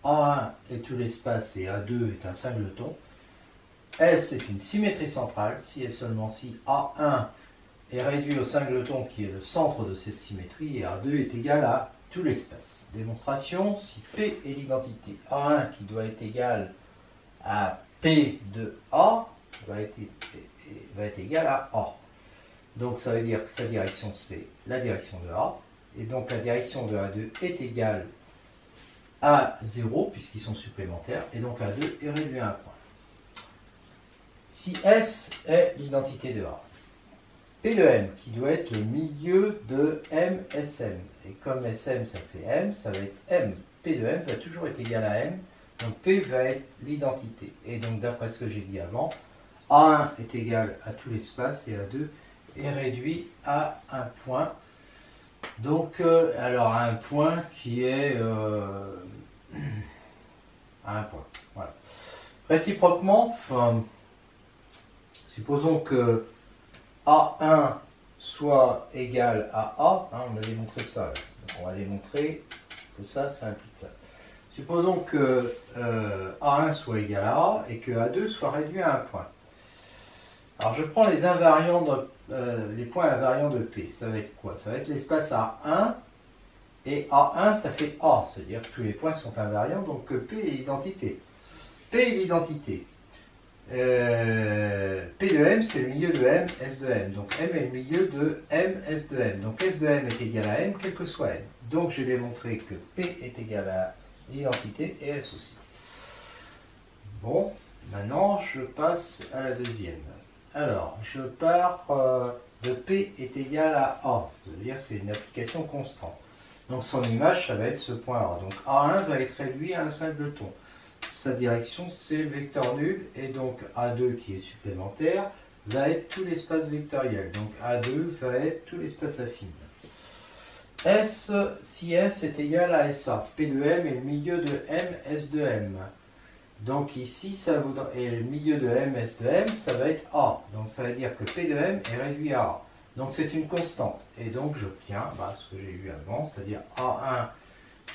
A1 est tout l'espace et A2 est un singleton. S est une symétrie centrale si et seulement si A1 est réduit au singleton qui est le centre de cette symétrie et A2 est égal à tout l'espace. Démonstration, si P est l'identité A1 qui doit être égal à P de A va être égal à A. Donc ça veut dire que sa direction c'est la direction de A et donc la direction de A2 est égale à 0 puisqu'ils sont supplémentaires et donc A2 est réduit à un point. Si S est l'identité de A, P de M qui doit être le milieu de MSM, et comme SM ça fait M, ça va être M. P de M va toujours être égal à M, donc P va être l'identité. Et donc d'après ce que j'ai dit avant, A1 est égal à tout l'espace et A2 est réduit à un point. Donc, alors à un point qui est à un point. Voilà. Réciproquement, supposons que A1 soit égal à A, hein, on a démontré ça. Donc on va démontrer que ça implique ça. Supposons que A1 soit égal à A et que A2 soit réduit à un point. Alors je prends les invariants les points invariants de P. Ça va être quoi? Ça va être l'espace A1 et A1 ça fait A, c'est-à-dire que tous les points sont invariants, donc P est l'identité. P est l'identité. P de M c'est le milieu de M, S de M. Donc M est le milieu de M, S de M. Donc S de M est égal à M, quel que soit M. Donc j'ai démontré que P est égal à l'identité et S aussi. Bon, maintenant je passe à la deuxième. Alors, je pars de P est égal à A, c'est-à-dire que c'est une application constante. Donc son image, ça va être ce point A. Donc A1 va être réduit à un singleton. Sa direction, c'est vecteur nul, et donc A2 qui est supplémentaire, va être tout l'espace vectoriel. Donc A2 va être tout l'espace affine. S, si S est égal à SA, P de M est le milieu de M, S de M. Donc ici, ça vaudra, et le milieu de M, S de M, ça va être A. Donc ça veut dire que P de M est réduit à A. Donc c'est une constante. Et donc j'obtiens ce que j'ai eu avant, c'est-à-dire A1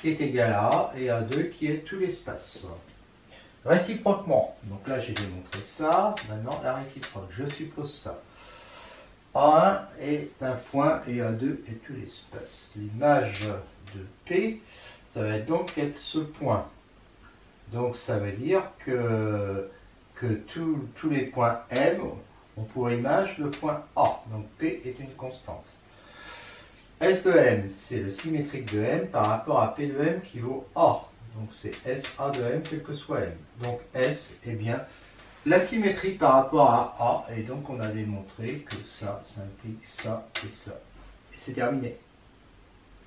qui est égal à A et A2 qui est tout l'espace. Réciproquement, donc là j'ai démontré ça, maintenant la réciproque, je suppose ça. A1 est un point et A2 est tout l'espace. L'image de P, ça va donc être ce point. Donc ça veut dire que tous les points M ont pour image le point A. Donc P est une constante. S de M, c'est le symétrique de M par rapport à P de M qui vaut A. Donc c'est SA de M quel que soit M. Donc S est bien la symétrie par rapport à A. Et donc on a démontré que ça implique ça et ça. Et c'est terminé.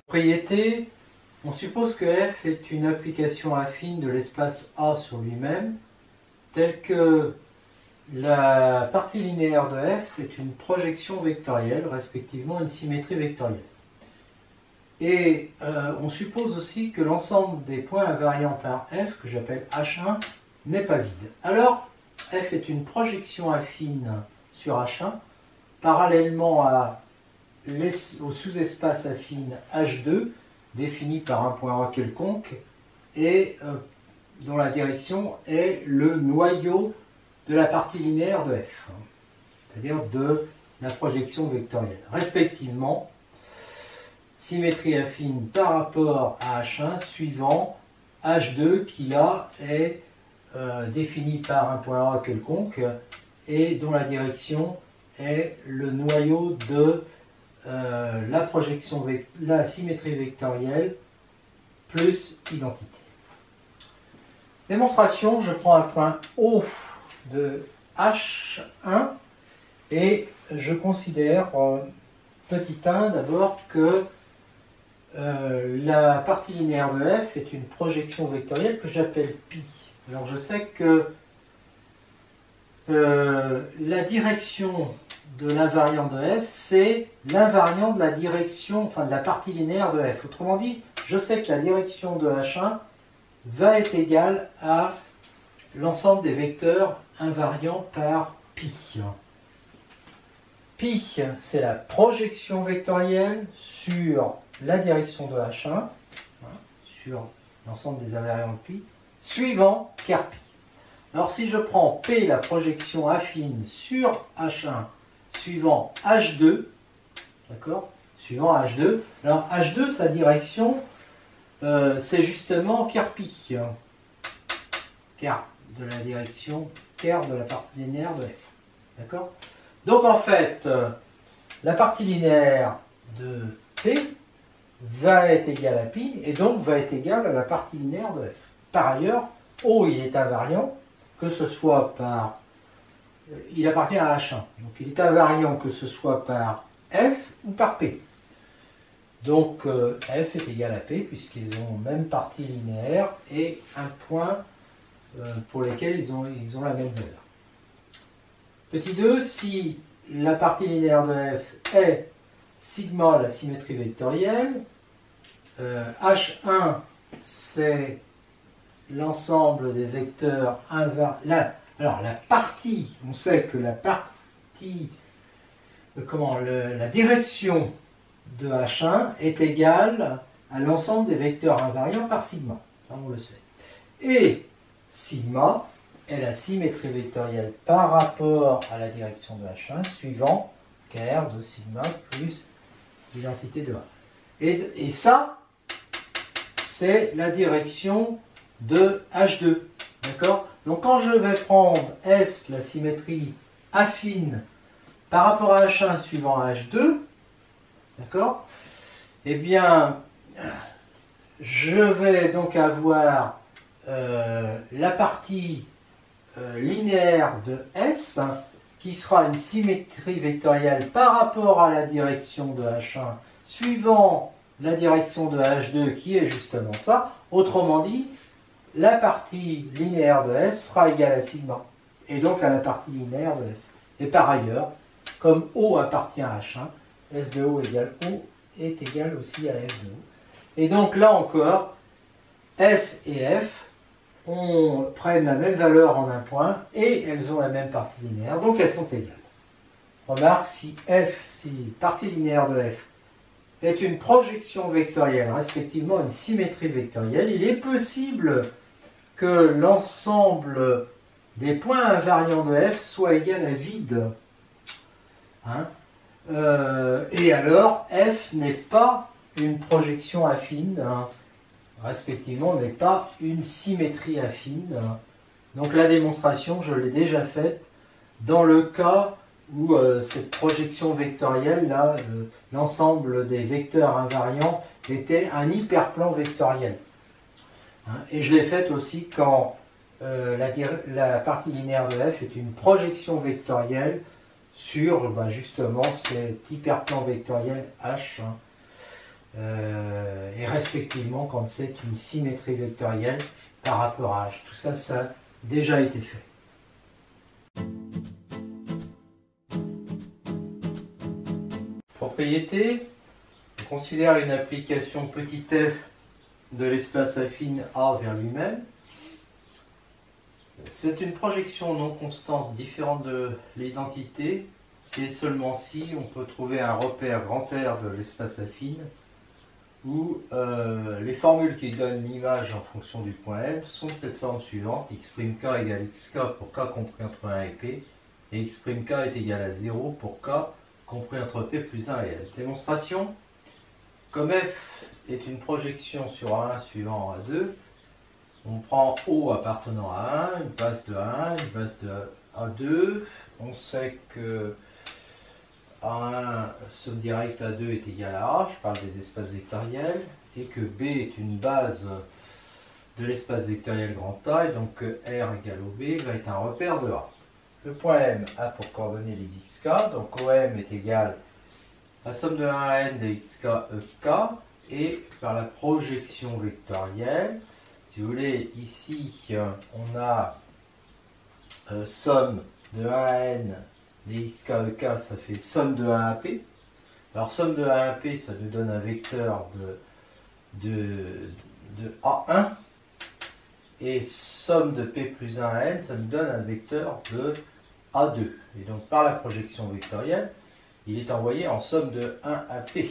Propriété, on suppose que F est une application affine de l'espace A sur lui-même, telle que la partie linéaire de F est une projection vectorielle, respectivement une symétrie vectorielle. Et on suppose aussi que l'ensemble des points invariants par F, que j'appelle H1, n'est pas vide. Alors, F est une projection affine sur H1, parallèlement au sous-espace affine H2, défini par un point A quelconque, et dont la direction est le noyau de la partie linéaire de F, c'est-à-dire de la projection vectorielle. Respectivement, symétrie affine par rapport à H1 suivant H2 qui là est défini par un point A quelconque et dont la direction est le noyau de la symétrie vectorielle plus identité. Démonstration, je prends un point O de H1 et je considère petit 1 d'abord que la partie linéaire de F est une projection vectorielle que j'appelle pi. Alors je sais que la direction de l'invariant de F, c'est l'invariant de la direction, enfin de la partie linéaire de F. Autrement dit, je sais que la direction de H1 va être égale à l'ensemble des vecteurs invariants par pi. Pi, c'est la projection vectorielle sur la direction de H1, sur l'ensemble des invariants de pi, suivant ker pi. Alors si je prends P, la projection affine sur H1, suivant H2, d'accord, suivant H2, alors H2, sa direction, c'est justement ker pi, ker de la direction, ker de la partie linéaire de F, d'accord. Donc en fait, la partie linéaire de P va être égale à pi et donc va être égale à la partie linéaire de F. Par ailleurs, O il est invariant, que ce soit par... il appartient à H1, donc il est invariant que ce soit par F ou par P. Donc F est égal à P puisqu'ils ont même partie linéaire et un point pour lesquels ils ont la même valeur. Petit 2, si la partie linéaire de F est sigma la symétrie vectorielle, H1 c'est l'ensemble des vecteurs invariants. Alors la partie, on sait que la partie, la direction de H1 est égale à l'ensemble des vecteurs invariants par sigma. Ça, on le sait. Et sigma est la symétrie vectorielle par rapport à la direction de H1 suivant ker de sigma plus l'identité de A. Et ça, c'est la direction de H2. D'accord? Donc quand je vais prendre S, la symétrie affine par rapport à H1 suivant H2, d'accord? Eh bien, je vais donc avoir la partie linéaire de S qui sera une symétrie vectorielle par rapport à la direction de H1 suivant la direction de H2 qui est justement ça. Autrement dit, la partie linéaire de S sera égale à sigma et donc à la partie linéaire de F. Et par ailleurs, comme O appartient à H1, S de O égale O est égal aussi à F de O. Et donc là encore, S et F prennent la même valeur en un point et elles ont la même partie linéaire, donc elles sont égales. Remarque, si partie linéaire de F est une projection vectorielle, respectivement une symétrie vectorielle, il est possible que l'ensemble des points invariants de f soit égal à vide. Hein? Et alors, f n'est pas une projection affine, hein, respectivement, n'est pas une symétrie affine. Hein. Donc la démonstration, je l'ai déjà faite dans le cas où cette projection vectorielle, là, l'ensemble des vecteurs invariants était un hyperplan vectoriel. Hein. Et je l'ai faite aussi quand la partie linéaire de f est une projection vectorielle sur justement cet hyperplan vectoriel H, hein, et respectivement quand c'est une symétrie vectorielle par rapport à H. Tout ça, ça a déjà été fait. Propriété, on considère une application petit f de l'espace affine A vers lui-même. C'est une projection non constante différente de l'identité, si et seulement si on peut trouver un repère grand R de l'espace affine où les formules qui donnent l'image en fonction du point M sont de cette forme suivante: x' k égale xk pour k compris entre 1 et p, et x' k est égal à 0 pour k compris entre p plus 1 et n. Démonstration: comme f est une projection sur A1 suivant A2, on prend O appartenant à 1, une base de A1, une base de A2. On sait que A1, somme directe A2 est égal à A, je parle des espaces vectoriels, et que B est une base de l'espace vectoriel grand A, et donc que R égale OB va être un repère de A. Le point M a pour coordonnées les xk, donc OM est égal à la somme de 1 à n de xk ek, et par la projection vectorielle, si vous voulez, ici, on a somme de 1 à n dxk ek, ça fait somme de 1 à p. Alors, somme de 1 à p, ça nous donne un vecteur de A1. Et somme de p plus 1 à n, ça nous donne un vecteur de A2. Et donc, par la projection vectorielle, il est envoyé en somme de 1 à p.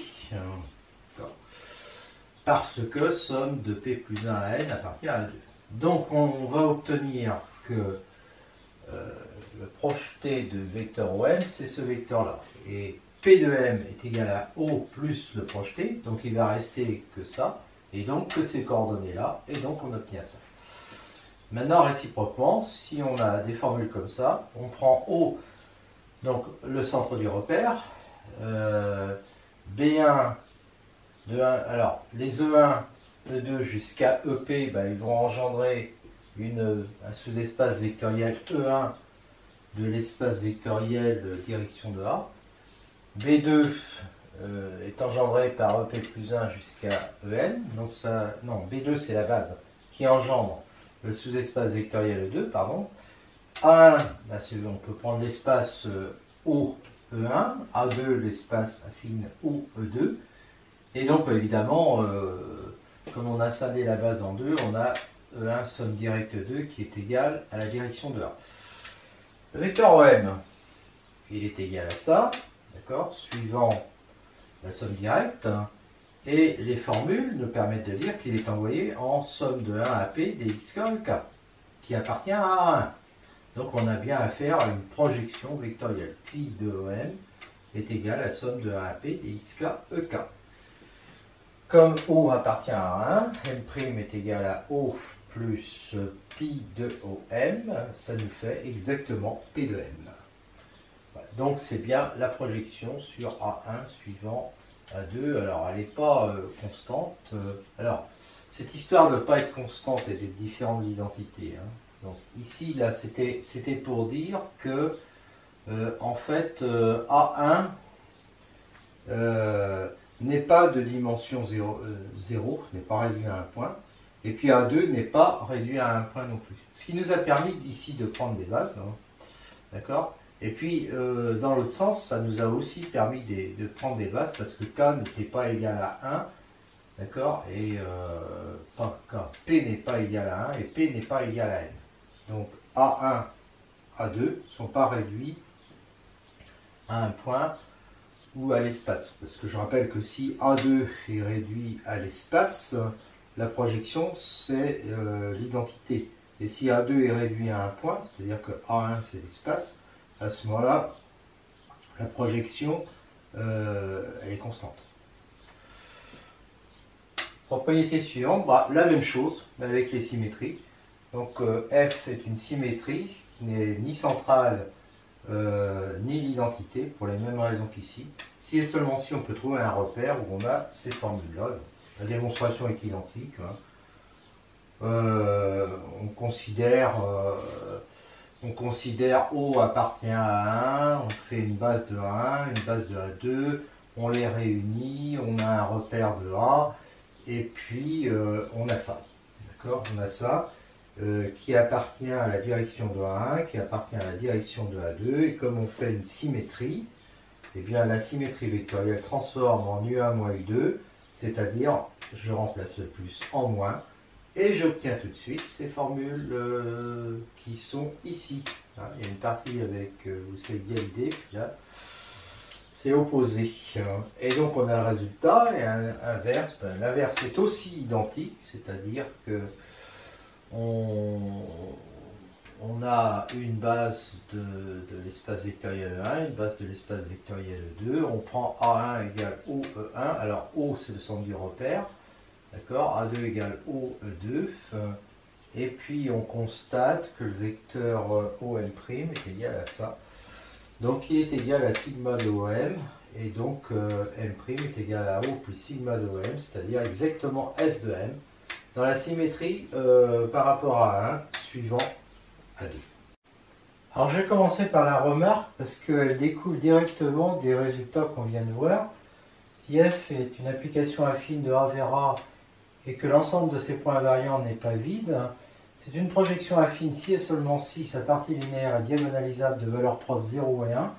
Parce que somme de p plus 1 à n appartient à 2. Donc on va obtenir que le projeté de vecteur OM, c'est ce vecteur-là. Et P de M est égal à O plus le projeté, donc il va rester que ça, et donc que ces coordonnées-là, et donc on obtient ça. Maintenant, réciproquement, si on a des formules comme ça, on prend O, donc le centre du repère, B1 de 1, alors les E1, E2 jusqu'à EP, ils vont engendrer un sous-espace vectoriel E1 de l'espace vectoriel direction de A. B2 est engendré par EP plus 1 jusqu'à EN, donc ça, non, B2 c'est la base qui engendre le sous-espace vectoriel E2, pardon. A1, on peut prendre l'espace O E1, A2 l'espace affine O E2, et donc évidemment, comme on a scindé la base en deux, on a E1 somme directe 2 qui est égal à la direction de A. Le vecteur OM, il est égal à ça, d'accord, suivant la somme directe, et les formules nous permettent de dire qu'il est envoyé en somme de 1 à P dxk ek, qui appartient à A1. Donc on a bien affaire à une projection vectorielle. Pi de OM est égal à la somme de 1 à P dxk ek. Comme O appartient à 1, M' est égal à O plus pi de OM, ça nous fait exactement P de M. Voilà. Donc c'est bien la projection sur A1 suivant A2. Alors elle n'est pas constante. Alors cette histoire de ne pas être constante et d'être différente d'identité. Hein. Donc ici, là, c'était pour dire que en fait A1 n'est pas de dimension 0, n'est pas réduit à un point, et puis A2 n'est pas réduit à un point non plus. Ce qui nous a permis ici de prendre des bases, hein, d'accord. Et puis dans l'autre sens, ça nous a aussi permis de prendre des bases parce que K n'était pas égal à 1, d'accord, et P n'est pas égal à 1 et P n'est pas égal à N. Donc A1, A2 ne sont pas réduits à un point ou à l'espace. Parce que je rappelle que si A2 est réduit à l'espace, la projection c'est l'identité. Et si A2 est réduit à un point, c'est-à-dire que A1 c'est l'espace, à ce moment-là, la projection elle est constante. Propriété suivante, la même chose avec les symétries. Donc F est une symétrie qui n'est ni centrale ni l'identité, pour les mêmes raisons qu'ici. Si et seulement si on peut trouver un repère où on a ces formules-là. La démonstration est identique. Hein. On considère O appartient à 1, on fait une base de A1, une base de A2, on les réunit, on a un repère de A, et puis on a ça. D'accord ? On a ça. Qui appartient à la direction de A1, qui appartient à la direction de A2, et comme on fait une symétrie, eh bien la symétrie vectorielle transforme en U1 moins U2, c'est-à-dire je remplace le plus en moins, et j'obtiens tout de suite ces formules qui sont ici. Hein, il y a une partie avec où c'est égalité, puis là c'est opposé. Et donc on a le résultat, et inverse, l'inverse est aussi identique, c'est-à-dire que on a une base de l'espace vectoriel 1, une base de l'espace vectoriel 2. On prend A1 égale OE1. Alors O c'est le centre du repère. D'accord, A2 égale OE2. Et puis on constate que le vecteur OM' est égal à ça. Donc il est égal à sigma de OM. Et donc M' est égal à O plus sigma de OM, c'est-à-dire exactement S de M. Dans la symétrie par rapport à 1 suivant A2. Alors je vais commencer par la remarque parce qu'elle découle directement des résultats qu'on vient de voir. Si f est une application affine de A vers A et que l'ensemble de ces points invariants n'est pas vide, c'est une projection affine si et seulement si sa partie linéaire est diagonalisable de valeurs propres 0 et 1,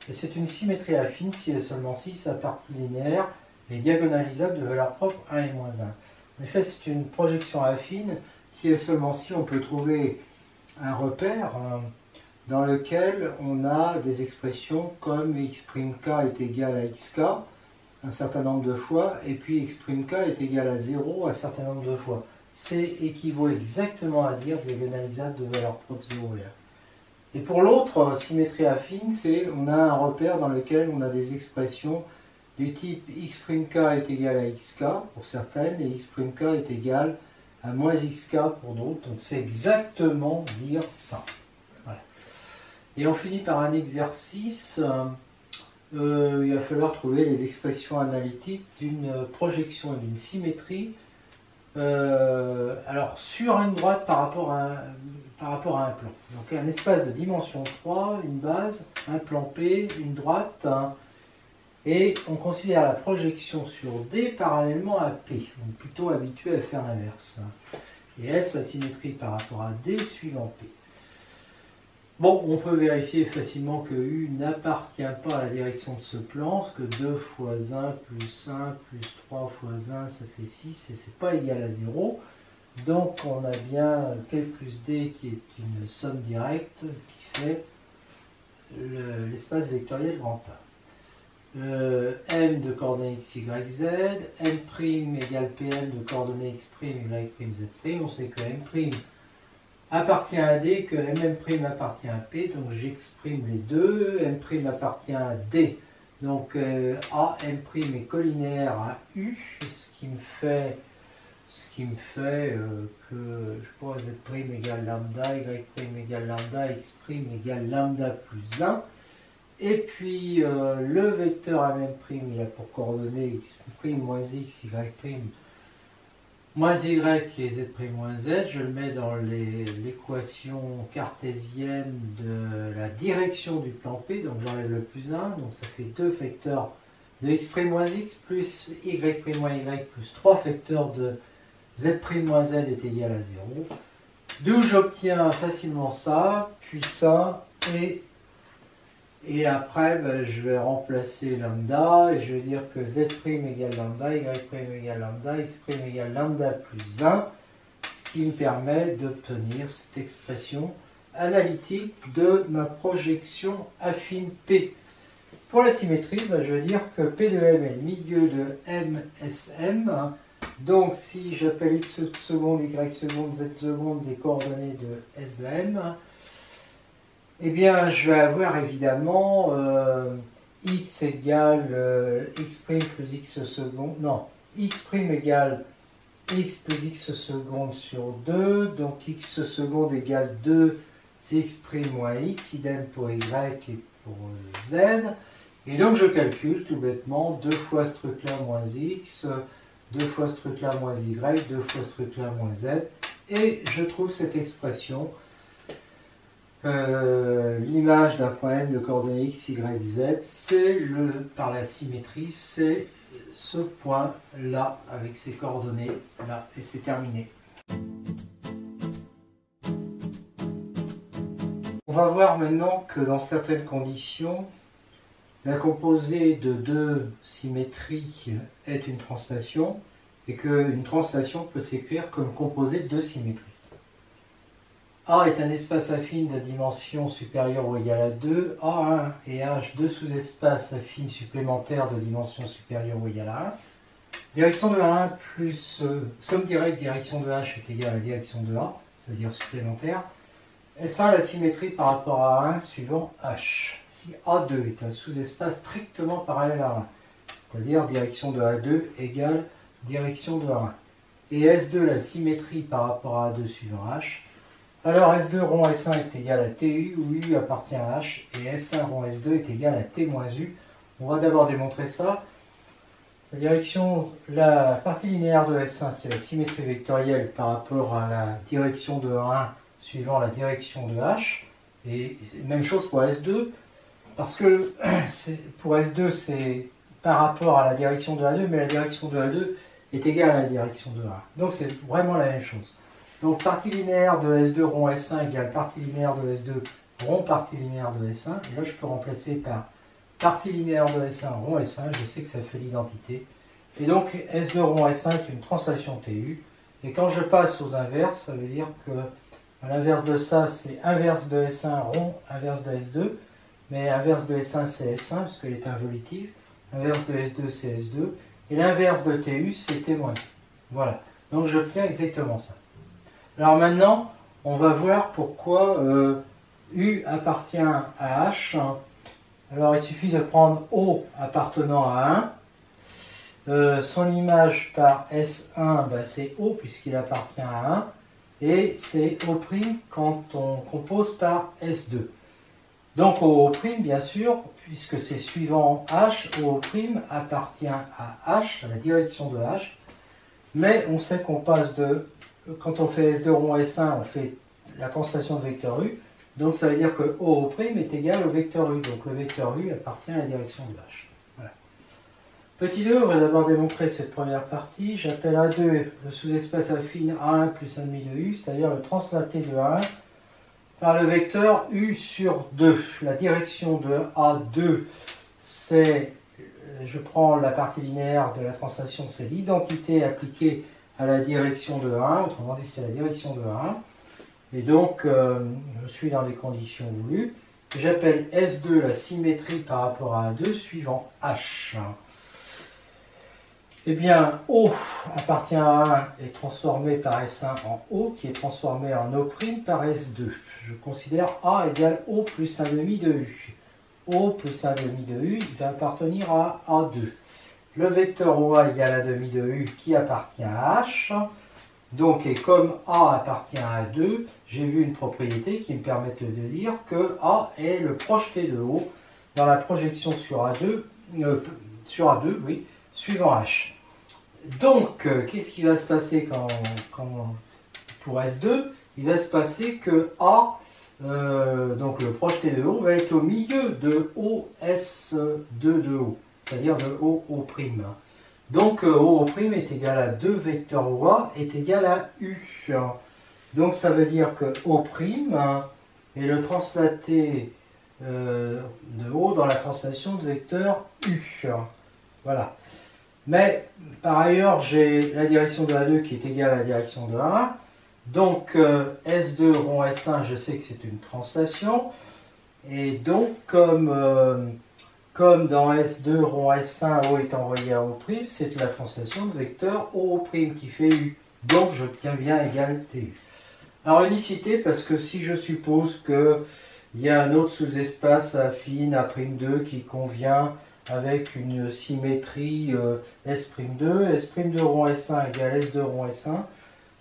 et c'est une symétrie affine si et seulement si sa partie linéaire est diagonalisable de valeurs propres 1 et moins 1. En effet, c'est une projection affine si et seulement si on peut trouver un repère dans lequel on a des expressions comme x'k est égal à xk un certain nombre de fois, et puis x'k est égal à 0 un certain nombre de fois. C'est équivaut exactement à dire diagonalisable de valeurs propres 0 et 1. Et pour l'autre, symétrie affine, c'est on a un repère dans lequel on a des expressions du type x'k est égal à xk pour certaines et x'k est égal à moins xk pour d'autres. Donc c'est exactement dire ça. Voilà. Et on finit par un exercice. Il va falloir trouver les expressions analytiques d'une projection et d'une symétrie. Alors sur une droite par rapport à un plan. Donc un espace de dimension 3, une base, un plan P, une droite. Et on considère la projection sur D parallèlement à P, donc plutôt habitué à faire l'inverse. Et S, la symétrie par rapport à D suivant P. Bon, on peut vérifier facilement que U n'appartient pas à la direction de ce plan, parce que 2 fois 1 plus 1 plus 3 fois 1, ça fait 6, et c'est pas égal à 0. Donc on a bien P plus D qui est une somme directe qui fait l'espace vectoriel grand A. M de coordonnées x, y, z, M' égale Pm de coordonnées x', y', z'. On sait que M' appartient à D, que MM' appartient à P, donc j'exprime les deux. M' appartient à D, donc A, M' est collinéaire à U, ce qui me fait que je pourrais Z' égale lambda, Y' égale lambda, X' égale lambda plus 1. Et puis le vecteur MM' il a pour coordonnées x' moins x, y' moins y et z' moins z. Je le mets dans l'équation cartésienne de la direction du plan P, donc j'enlève le plus 1, donc ça fait 2 facteurs de x' moins x plus y' moins y plus 3 facteurs de z' moins z est égal à 0. D'où j'obtiens facilement ça, puis ça, et après, je vais remplacer lambda et je vais dire que z' égale lambda, y' égale lambda, x' égale lambda plus 1, ce qui me permet d'obtenir cette expression analytique de ma projection affine P. Pour la symétrie, ben, je vais dire que P de M est le milieu de MSM. Donc si j'appelle x seconde, y seconde, z seconde des coordonnées de S de M, eh bien je vais avoir évidemment x égale x' plus x seconde, non, x' égale x plus x seconde sur 2, donc x seconde égale 2x' moins x, idem pour y et pour z. Et donc je calcule tout bêtement 2 fois ce truc-là moins x, 2 fois ce truc-là moins y, 2 fois ce truc-là moins z, et je trouve cette expression. L'image d'un point M de coordonnées x, y, z, c'est par la symétrie, c'est ce point-là, avec ces coordonnées-là, et c'est terminé. On va voir maintenant que dans certaines conditions, la composée de deux symétries est une translation, et qu'une translation peut s'écrire comme composée de deux symétries. A est un espace affine de dimension supérieure ou égale à 2. A1 et H, deux sous-espaces affines supplémentaires de dimension supérieure ou égale à 1. Direction de A1 plus somme directe direction de H est égale à direction de A, c'est-à-dire supplémentaire. S1 la symétrie par rapport à A1 suivant H. Si A2 est un sous-espace strictement parallèle à A1, c'est-à-dire direction de A2 égale direction de A1. Et S2 la symétrie par rapport à A2 suivant H. Alors S2 rond S1 est égal à TU, où U appartient à H, et S1 rond S2 est égal à T moins U. On va d'abord démontrer ça. La partie linéaire de S1, c'est la symétrie vectorielle par rapport à la direction de 1 suivant la direction de H. Et même chose pour S2, parce que pour S2, c'est par rapport à la direction de A2, mais la direction de A2 est égale à la direction de 1. Donc c'est vraiment la même chose. Donc partie linéaire de S2 rond S1 égale partie linéaire de S2 rond partie linéaire de S1. Et là je peux remplacer par partie linéaire de S1 rond S1. Je sais que ça fait l'identité. Et donc S2 rond S1 est une translation TU. Et quand je passe aux inverses, ça veut dire que à l'inverse de ça c'est inverse de S1 rond inverse de S2. Mais inverse de S1 c'est S1 parce qu'elle est involutive. Inverse de S2 c'est S2. Et l'inverse de TU c'est T moins. Voilà. Donc j'obtiens exactement ça. Alors maintenant, on va voir pourquoi U appartient à H. Alors il suffit de prendre O appartenant à 1. Son image par S1, ben, c'est O puisqu'il appartient à 1. Et c'est O' quand on compose par S2. Donc O', bien sûr, puisque c'est suivant H, O' appartient à H, à la direction de H. Mais on sait qu'on passe de... Quand on fait S2 rond S1, on fait la translation de vecteur U. Donc ça veut dire que O' est égal au vecteur U. Donc le vecteur U appartient à la direction de H. Voilà. Petit 2, on va d'abord démontrer cette première partie. J'appelle A2 le sous-espace affine A1 plus 1,5 de U, c'est-à-dire le translaté de A1 par le vecteur U sur 2. La direction de A2, c'est, je prends la partie linéaire de la translation, c'est l'identité appliquée à la direction de 1, autrement dit c'est la direction de 1, et donc je suis dans les conditions voulues. J'appelle S2 la symétrie par rapport à A2 suivant H. Eh bien, O appartient à 1 est transformé par S1 en O, qui est transformé en O' par S2. Je considère A égale O plus 1,5 de U. O plus 1,5 de U, il va appartenir à A2. Le vecteur OA égale à demi de U qui appartient à H. Donc, et comme A appartient à A2, j'ai vu une propriété qui me permet de dire que A est le projeté de O dans la projection sur A2, oui, suivant H. Donc, qu'est-ce qui va se passer pour S2? Il va se passer que A, donc le projeté de O, va être au milieu de OS2 de O. C'est-à-dire de O'. Donc O' est égal à 2 vecteurs OA est égal à U. Donc ça veut dire que O' est le translaté de O dans la translation de vecteur U. Voilà. Mais par ailleurs, j'ai la direction de A2 qui est égale à la direction de A1. Donc S2 rond S1, je sais que c'est une translation. Et donc, comme comme dans S2, rond S1, O est envoyé à O', c'est la translation de vecteur OO' qui fait U. Donc j'obtiens bien égal TU. Alors unicité, parce que si je suppose qu'il y a un autre sous-espace affine A'2 qui convient avec une symétrie S'2, S' rond S1 égale S2 rond S1,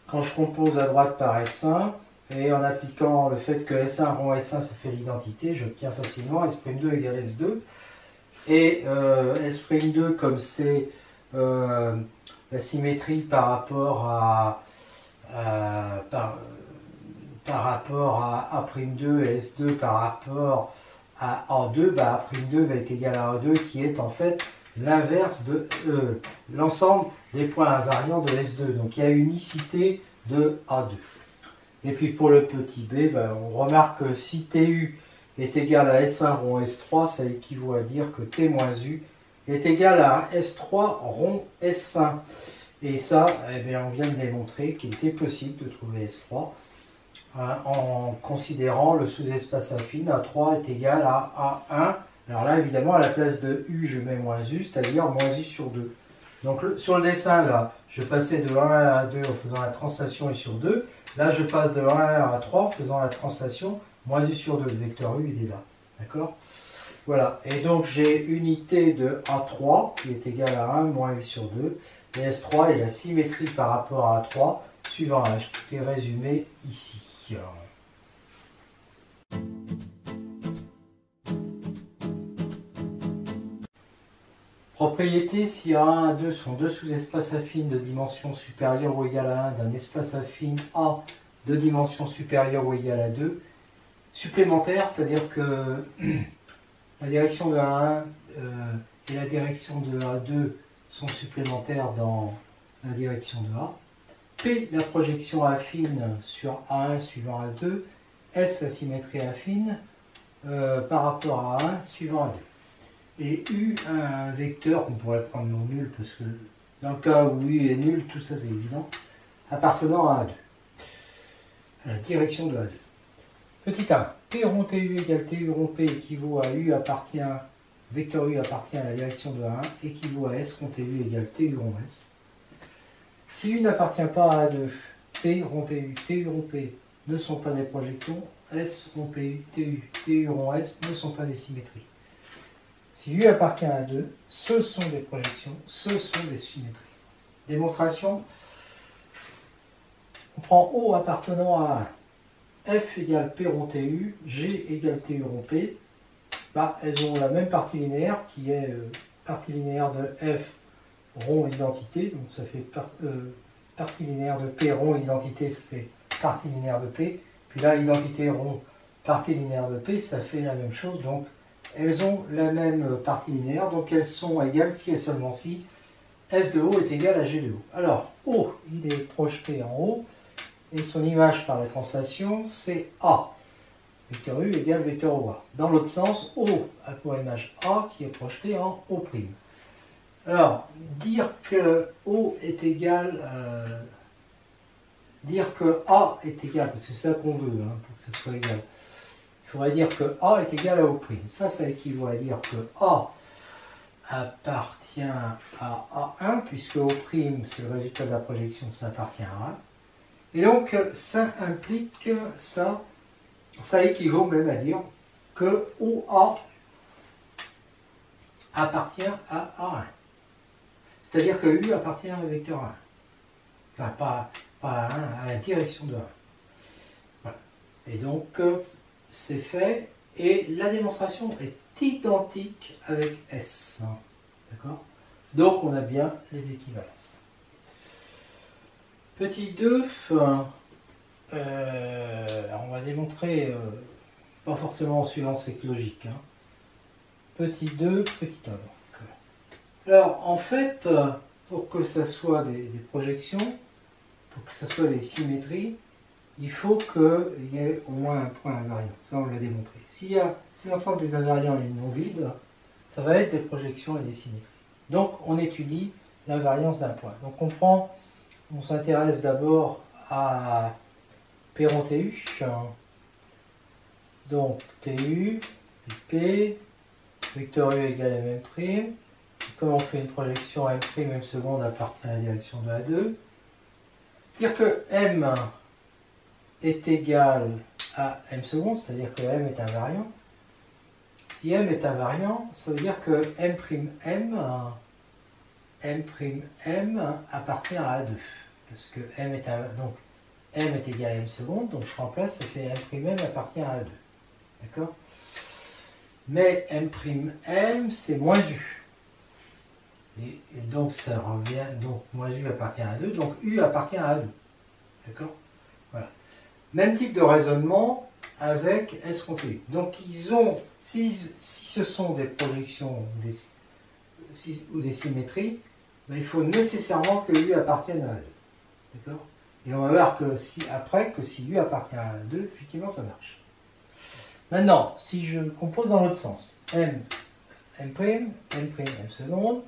quand je compose à droite par S1, et en appliquant le fait que S1 rond S1 ça fait l'identité, j'obtiens facilement S'2 égale S2. Et S'2 comme c'est la symétrie par rapport à A'2 et S2 par rapport à A2, bah A'2 va être égal à A2 qui est en fait l'inverse de l'ensemble des points invariants de S2. Donc il y a unicité de A2. Et puis pour le petit b, bah, on remarque que si TU est égal à S1 rond S3, ça équivaut à dire que T moins U est égal à S3 rond S1. Et ça, eh bien, on vient de démontrer qu'il était possible de trouver S3 en considérant le sous-espace affine A3 est égal à A1. Alors là, évidemment, à la place de U, je mets moins U, c'est-à-dire moins U sur 2. Donc sur le dessin, là, je passais de 1 à 2 en faisant la translation U sur 2. Là, je passe de 1 à 3 en faisant la translation moins U sur 2. Le vecteur U, il est là. D'accord? Voilà. Et donc, j'ai unité de A3 qui est égale à 1 moins U sur 2. Et S3 est la symétrie par rapport à A3 suivant H, qui est résumé ici. Propriété, si A1 et A2 sont deux sous-espaces affines de dimension supérieure ou égale à 1 d'un espace affine A de dimension supérieure ou égale à 2, supplémentaire, c'est-à-dire que la direction de A1 et la direction de A2 sont supplémentaires dans la direction de A. P, la projection affine sur A1 suivant A2. S, la symétrie affine par rapport à A1 suivant A2. Et U, un vecteur qu'on pourrait prendre non nul, parce que dans le cas où U est nul, tout ça c'est évident, appartenant à A2, à la direction de A2. Petit a, P rond TU égale TU rond P équivaut à U appartient, vecteur U appartient à la direction de A1, équivaut à S rond TU égale TU rond S. Si U n'appartient pas à A2, P rond TU, TU rond P ne sont pas des projections, S rond PU, TU, TU rond S ne sont pas des symétries. Si U appartient à 2, ce sont des projections, ce sont des symétries. Démonstration, on prend O appartenant à 1. F égale P rond TU, G égale TU rond P. Bah, elles ont la même partie linéaire qui est partie linéaire de F rond identité, donc ça fait partie linéaire de P rond identité, ça fait partie linéaire de P. Puis là, identité rond, partie linéaire de P, ça fait la même chose, donc elles ont la même partie linéaire, donc elles sont égales si et seulement si f de O est égal à G de O. Alors, O, il est projeté en haut, et son image par la translation, c'est A. Vecteur U égale vecteur OA. Dans l'autre sens, O a pour image A qui est projeté en O'. Alors, dire que O est égal, dire que A est égal, parce que c'est ça qu'on veut, hein, pour que ça soit égal. Il faudrait dire que A est égal à O'. Ça équivaut à dire que A appartient à A1, puisque O', c'est le résultat de la projection, ça appartient à A1. Et donc, ça implique, ça équivaut même à dire que OA appartient à A1. C'est-à-dire que U appartient à un vecteur 1. Enfin, pas à 1, à la direction de 1. Voilà. Et donc, c'est fait. Et la démonstration est identique avec S. D'accord? Donc, on a bien les équivalences. Petit 2, on va démontrer, pas forcément en suivant cette logique. Hein. Petit 2, petit 1. Alors, en fait, pour que ça soit des projections, pour que ça soit des symétries, il faut qu'il y ait au moins un point invariant. Ça, on l'a démontré. Si l'ensemble des invariants est non vide, ça va être des projections et des symétries. Donc, on étudie l'invariance d'un point. Donc, on s'intéresse d'abord à P rond TU. Donc, TU, puis P, vecteur U égale M'. Comme on fait une projection M', M seconde appartient à la direction de A2. Dire que M est égal à M seconde, c'est-à-dire que M est invariant. Si M est invariant, ça veut dire que M', M' appartient à A2. Parce que M est donc M est égal à M seconde, donc je remplace, ça fait M' appartient à A2. D'accord? Mais M', c'est moins U. Et donc ça revient, donc moins U appartient à A2, donc U appartient à A2. D'accord? Voilà. Même type de raisonnement avec S contre U. Donc ils ont, si ce sont des projections ou des symétries, ben, il faut nécessairement que U appartienne à A2. D'accord? Et on va voir que si U appartient à A2, effectivement ça marche. Maintenant, si je compose dans l'autre sens, M', M seconde,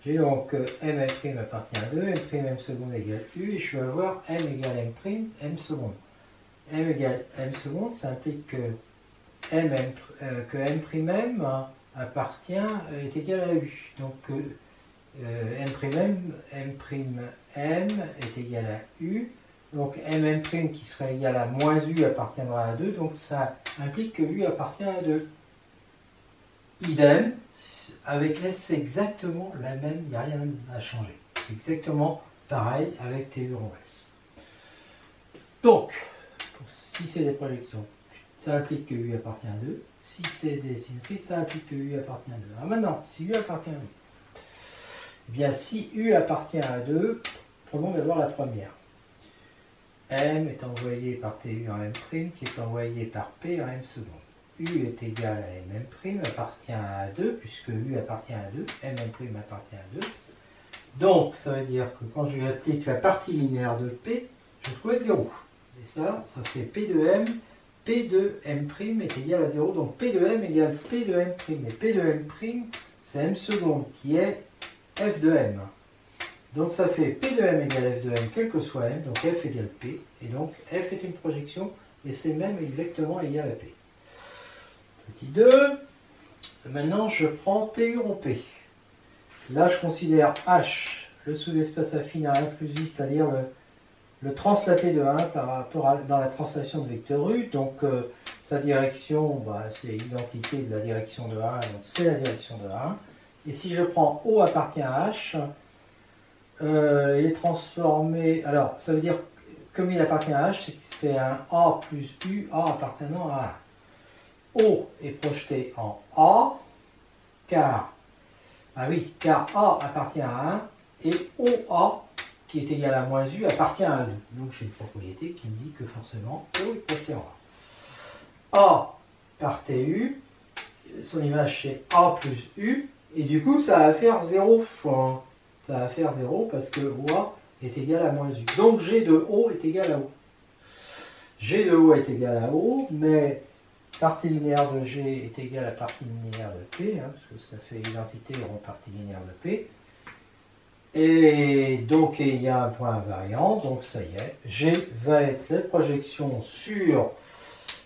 j'ai donc M' appartient à 2, M' seconde égale U, et je vais avoir M égale M' seconde. M égale M seconde, ça implique que M' appartient, est égal à U. Donc M' est égal à U. Donc M' qui serait égal à moins U appartiendra à 2, donc ça implique que U appartient à 2. Idem, avec S, c'est exactement la même, il n'y a rien à changer. C'est exactement pareil avec TU rond S. Donc, si c'est des projections, ça implique que U appartient à 2. Si c'est des symétries, ça implique que U appartient à 2. Alors maintenant, si U appartient à 2, eh bien si U appartient à 2, prenons d'abord la première. M est envoyé par TU en M', qui est envoyé par P en M seconde. U est égal à M', appartient à 2, puisque U appartient à 2, M' appartient à 2. Donc, ça veut dire que quand je lui applique la partie linéaire de P, je trouve 0. Et ça fait P de M, P de M' est égal à 0, donc P de M égale P de M'. Et P de M', c'est M seconde, qui est F de M. Donc ça fait P de M égale F de M, quel que soit M, donc F égale P, et donc F est une projection, et c'est même exactement égal à P. Petit 2, maintenant je prends TU rond P. Là je considère H, le sous-espace affine à 1 plus I, c'est-à-dire le translapé de 1 par rapport dans la translation de vecteur U, donc sa direction, c'est l'identité de la direction de 1, donc c'est la direction de 1. Et si je prends O appartient à H, il est transformé, alors ça veut dire, comme il appartient à H, c'est un A plus U, A appartenant à 1. O est projeté en A, car A appartient à 1, et OA, qui est égal à moins U, appartient à 2. Donc j'ai une propriété qui me dit que forcément O est projeté en A. A par TU, son image c'est A plus U, et du coup ça va faire 0. Ça va faire 0 parce que OA est égal à moins U. Donc G de O est égal à O. G de O est égal à O, mais partie linéaire de G est égale à partie linéaire de P, parce que ça fait identité rond partie linéaire de P. Et donc il y a un point invariant, donc ça y est, G va être la projection sur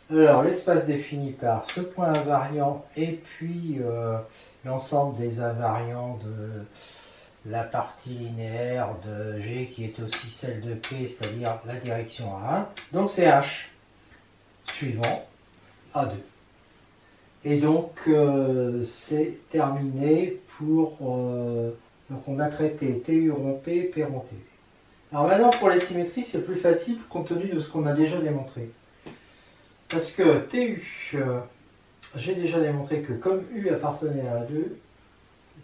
l'espace défini par ce point invariant et puis l'ensemble des invariants de la partie linéaire de G qui est aussi celle de P, c'est-à-dire la direction A1. Donc c'est H, suivant A2. Et donc c'est terminé pour... donc on a traité TU rond P, P rond TU. Alors maintenant pour les symétries c'est plus facile compte tenu de ce qu'on a déjà démontré. Parce que TU, j'ai déjà démontré que comme U appartenait à A2,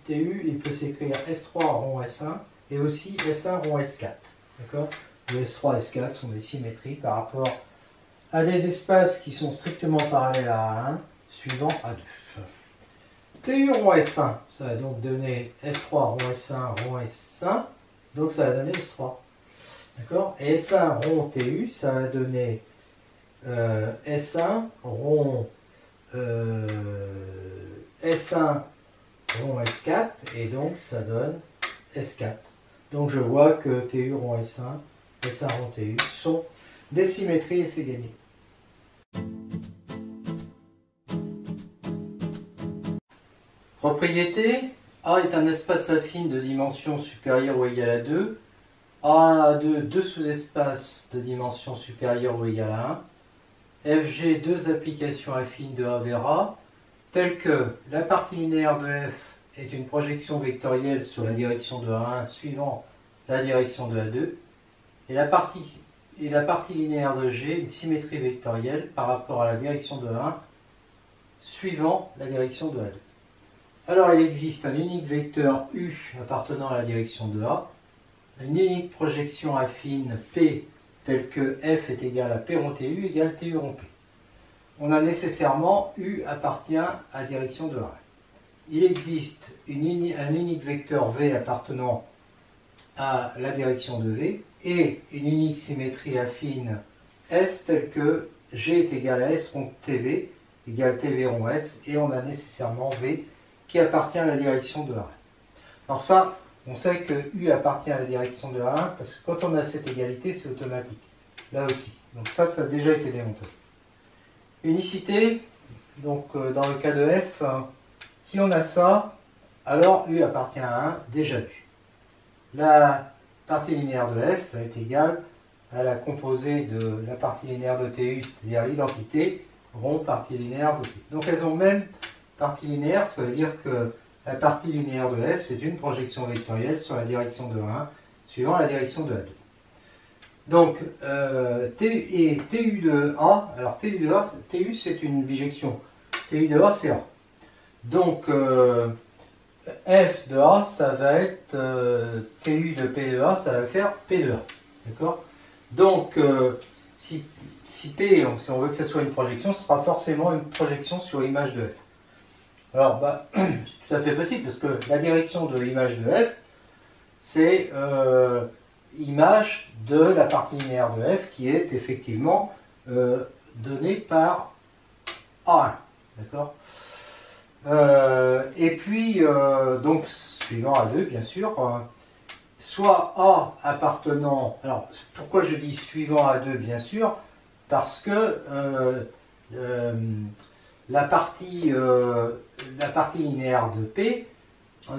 TU, il peut s'écrire S3 rond S1 et aussi S1 rond S4. D'accord? Les S3 et S4 sont des symétries par rapport à des espaces qui sont strictement parallèles à A1 suivant A2. TU rond S1, ça va donc donner S3 rond S1 rond S1, donc ça va donner S3. D'accord? Et S1 rond TU, ça va donner S1 rond S1 rond S4, et donc ça donne S4. Donc je vois que TU rond S1, S1 rond TU sont des symétries et c'est gagné. Propriété, A est un espace affine de dimension supérieure ou égale à 2. A1, A2, deux sous-espaces de dimension supérieure ou égale à 1. FG, deux applications affines de A vers A, telles que la partie linéaire de F est une projection vectorielle sur la direction de A1 suivant la direction de A2, et la partie linéaire de G, une symétrie vectorielle par rapport à la direction de A1 suivant la direction de A2. Alors il existe un unique vecteur U appartenant à la direction de A, une unique projection affine P telle que F est égal à P rond TU égale TU rond P. On a nécessairement U appartient à la direction de A. Il existe un unique vecteur V appartenant à la direction de V et une unique symétrie affine S telle que G est égal à S rond TV égale TV rond S, et on a nécessairement V qui appartient à la direction de A1. Alors ça, on sait que U appartient à la direction de A1 parce que quand on a cette égalité, c'est automatique. Là aussi. Donc ça a déjà été démontré. Unicité, donc dans le cas de F, si on a ça, alors U appartient à 1, déjà vu. La partie linéaire de F est égale à la composée de la partie linéaire de TU, c'est-à-dire l'identité, rond partie linéaire de T. Donc elles ont même partie linéaire, ça veut dire que la partie linéaire de F, c'est une projection vectorielle sur la direction de 1, suivant la direction de A2. Donc, TU de A, alors TU de A, TU c'est une bijection, TU de A c'est A. Donc, F de A, ça va être TU de P de A, ça va faire P de A. D'accord? Donc, si P, si on veut que ce soit une projection, ce sera forcément une projection sur l'image de F. Alors, c'est tout à fait possible, parce que la direction de l'image de F, c'est image de la partie linéaire de F qui est effectivement donnée par A1. D'accord? Et puis, donc, suivant A2, bien sûr, soit A appartenant... Alors, pourquoi je dis suivant A2, bien sûr? Parce que la partie linéaire de P,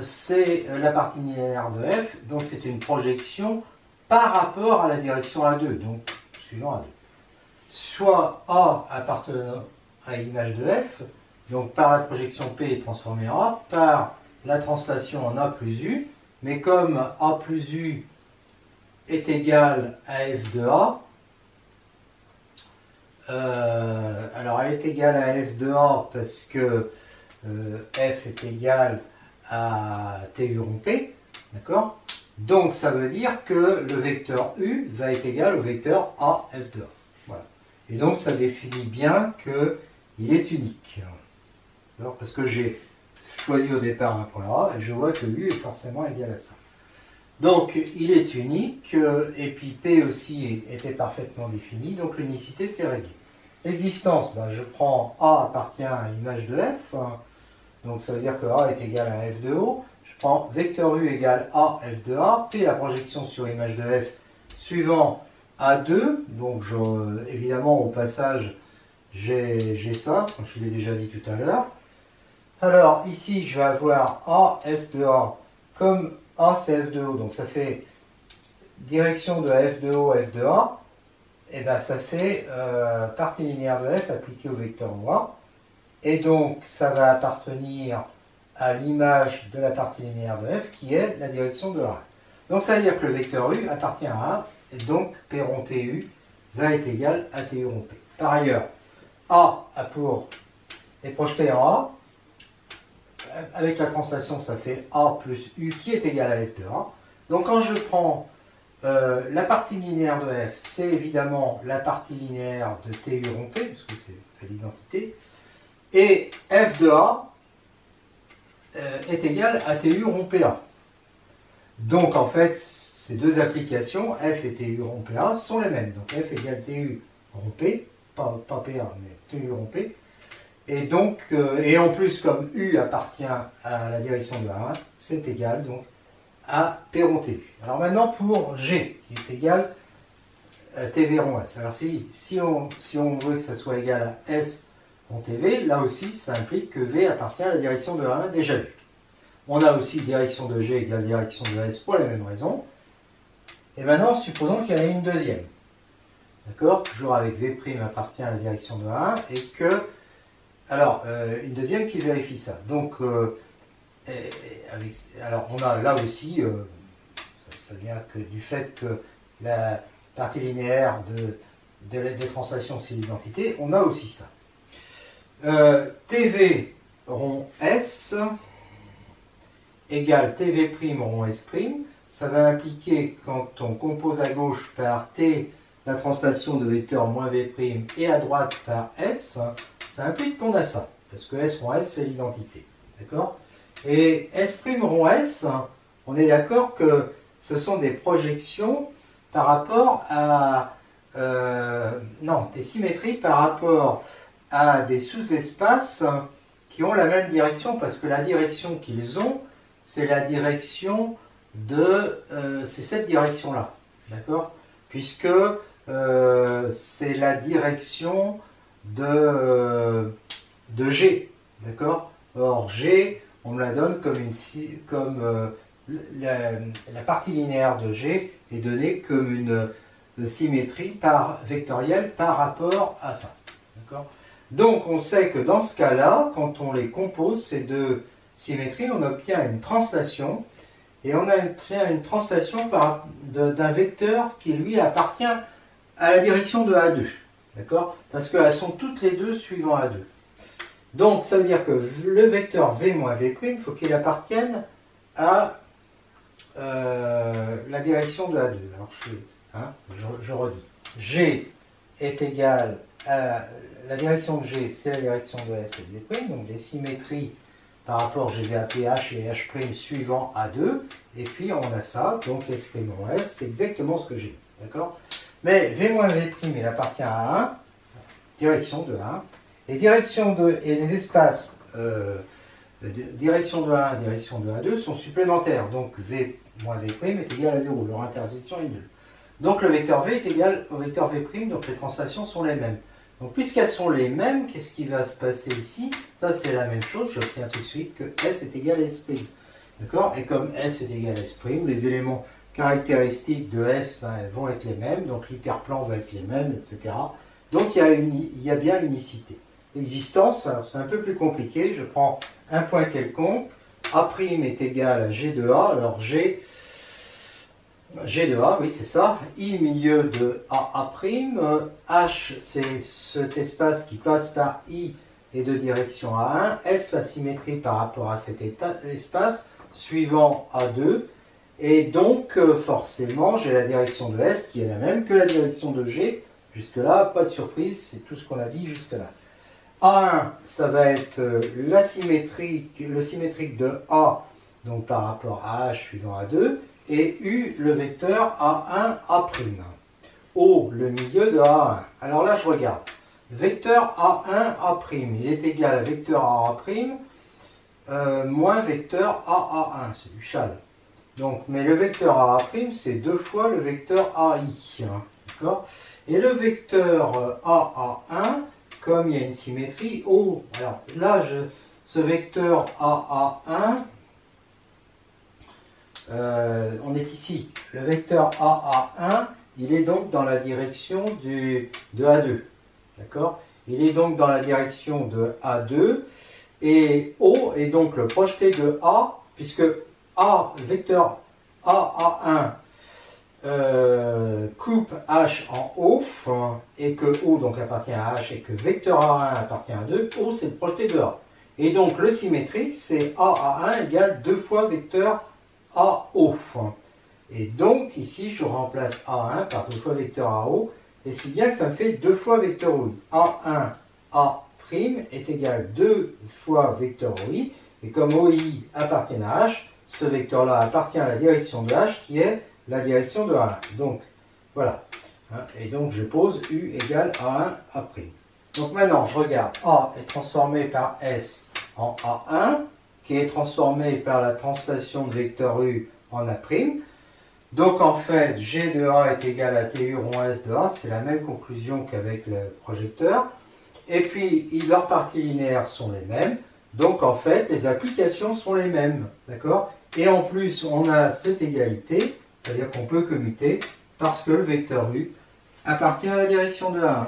c'est la partie linéaire de F, donc c'est une projection par rapport à la direction A2, donc suivant A2. Soit A appartenant à l'image de F, donc par la projection P est transformée en A, par la translation en A plus U, mais comme A plus U est égal à F de A, alors elle est égale à F de A parce que F est égal à TU rond P, d'accord? Donc ça veut dire que le vecteur U va être égal au vecteur A F de A. Voilà. Et donc ça définit bien qu'il est unique. Alors, parce que j'ai choisi au départ un point A et je vois que U est forcément égal à ça. Donc il est unique, et puis P aussi était parfaitement défini, donc l'unicité c'est réglé. Existence, je prends A appartient à l'image de F, donc ça veut dire que A est égal à F de O. Je prends vecteur U égale A F de A, P la projection sur l'image de F suivant A2, donc évidemment au passage j'ai ça, comme je l'ai déjà dit tout à l'heure. Alors ici je vais avoir A F de A comme A c'est F de O, donc ça fait direction de F de O, F de A, et bien ça fait partie linéaire de F appliquée au vecteur A, et donc ça va appartenir à l'image de la partie linéaire de F qui est la direction de A. Donc ça veut dire que le vecteur U appartient à A, et donc P rond TU va être égal à TU rond P. Par ailleurs, A est projeté en A, avec la translation ça fait A plus U qui est égal à F de A. Donc quand je prends la partie linéaire de F, c'est évidemment la partie linéaire de TU rond P, parce que c'est l'identité, et F de A est égal à TU rond PA. Donc en fait, ces deux applications, F et TU rond PA, sont les mêmes. Donc F égale TU rond P, pas PA, mais TU rond P. Et donc, et en plus, comme U appartient à la direction de A1, c'est égal donc à P rond TU. Alors maintenant pour G, qui est égal à TV rond S. Alors si on veut que ça soit égal à S rond TV, là aussi, ça implique que V appartient à la direction de A1 déjà vue. On a aussi direction de G égale direction de S pour la même raison. Et maintenant, supposons qu'il y en ait une deuxième. D'accord? Toujours avec V' appartient à la direction de A1 et que... Alors, une deuxième qui vérifie ça. Donc, alors on a là aussi, ça vient que du fait que la partie linéaire des translations c'est l'identité, on a aussi ça. TV rond S égale TV' rond S', ça va impliquer quand on compose à gauche par T la translation de vecteur moins V' et à droite par S, ça implique qu'on a ça, parce que S rond S fait l'identité. D'accord? Et S' rond S, on est d'accord que ce sont des projections par rapport à... non, des symétries par rapport à des sous-espaces qui ont la même direction, parce que la direction qu'ils ont, c'est la direction de... c'est cette direction-là, d'accord? Puisque c'est la direction de G, d'accord? Or, G, on me la donne comme la partie linéaire de G est donnée comme une symétrie vectorielle par rapport à ça. Donc on sait que dans ce cas-là, quand on les compose, ces deux symétries, on obtient une translation, et on obtient une translation d'un vecteur qui lui appartient à la direction de A2. D'accord? Parce qu'elles sont toutes les deux suivant A2. Donc ça veut dire que le vecteur V moins V', il faut qu'il appartienne à la direction de A2. Alors je redis. G est égal à la direction de G, c'est la direction de S et de V', donc des symétries par rapport GVAP H et H' suivant A2, et puis on a ça, donc S' rond S, c'est exactement ce que j'ai. D'accord? Mais V moins V', il appartient à A1, direction de A1, et les espaces direction de A1 et direction de A2 sont supplémentaires. Donc V moins V' est égal à 0. Leur intersection est nulle. Donc le vecteur V est égal au vecteur V', donc les translations sont les mêmes. Donc puisqu'elles sont les mêmes, qu'est-ce qui va se passer ici? Ça c'est la même chose, j'obtiens tout de suite que S est égal à S'. D'accord? Et comme S est égal à S', les éléments caractéristiques de S vont être les mêmes, donc l'hyperplan va être les mêmes, etc. Donc il y a bien unicité. L'existence, c'est un peu plus compliqué, je prends un point quelconque, A' est égal à G de A, alors G de A, oui c'est ça, I milieu de AA', H c'est cet espace qui passe par I et de direction A1, S la symétrie par rapport à cet espace suivant A2, et donc forcément j'ai la direction de S qui est la même que la direction de G, jusque là, pas de surprise, c'est tout ce qu'on a dit jusque là. A1, ça va être le symétrique de A, donc par rapport à H suivant A2, et U, le vecteur A1, A'. O, le milieu de A1. Alors là, je regarde. Vecteur A1, A', il est égal à vecteur A' moins vecteur AA1, c'est du châle. Donc, mais le vecteur AA', c'est 2 fois le vecteur AI. D'accord? Et le vecteur AA1, comme il y a une symétrie, O, alors là, ce vecteur AA1, on est ici. Le vecteur AA1, il est donc dans la direction de A2. D'accord? Il est donc dans la direction de A2, et O est donc le projeté de A, puisque A, vecteur AA1, coupe H en O, et que O donc appartient à H, et que vecteur A1 appartient à 2, O c'est le projeté de A. Et donc le symétrique, c'est AA1 égale 2 fois vecteur AO. Et donc ici, je remplace A1 par 2 fois vecteur AO, et si bien que ça me fait 2 fois vecteur OI. A1 A' est égal 2 fois vecteur OI, et comme OI appartient à H, ce vecteur-là appartient à la direction de H, qui est la direction de A1. Donc, voilà. Et donc, je pose U égale A1 A'. Donc maintenant, je regarde. A est transformé par S en A1, qui est transformé par la translation de vecteur U en A'. Donc en fait, G de A est égal à TU rond S de A, c'est la même conclusion qu'avec le projecteur. et puis leurs parties linéaires sont les mêmes. Donc en fait, les applications sont les mêmes. D'accord? Et en plus, on a cette égalité, c'est-à-dire qu'on peut commuter parce que le vecteur U appartient à la direction de A1.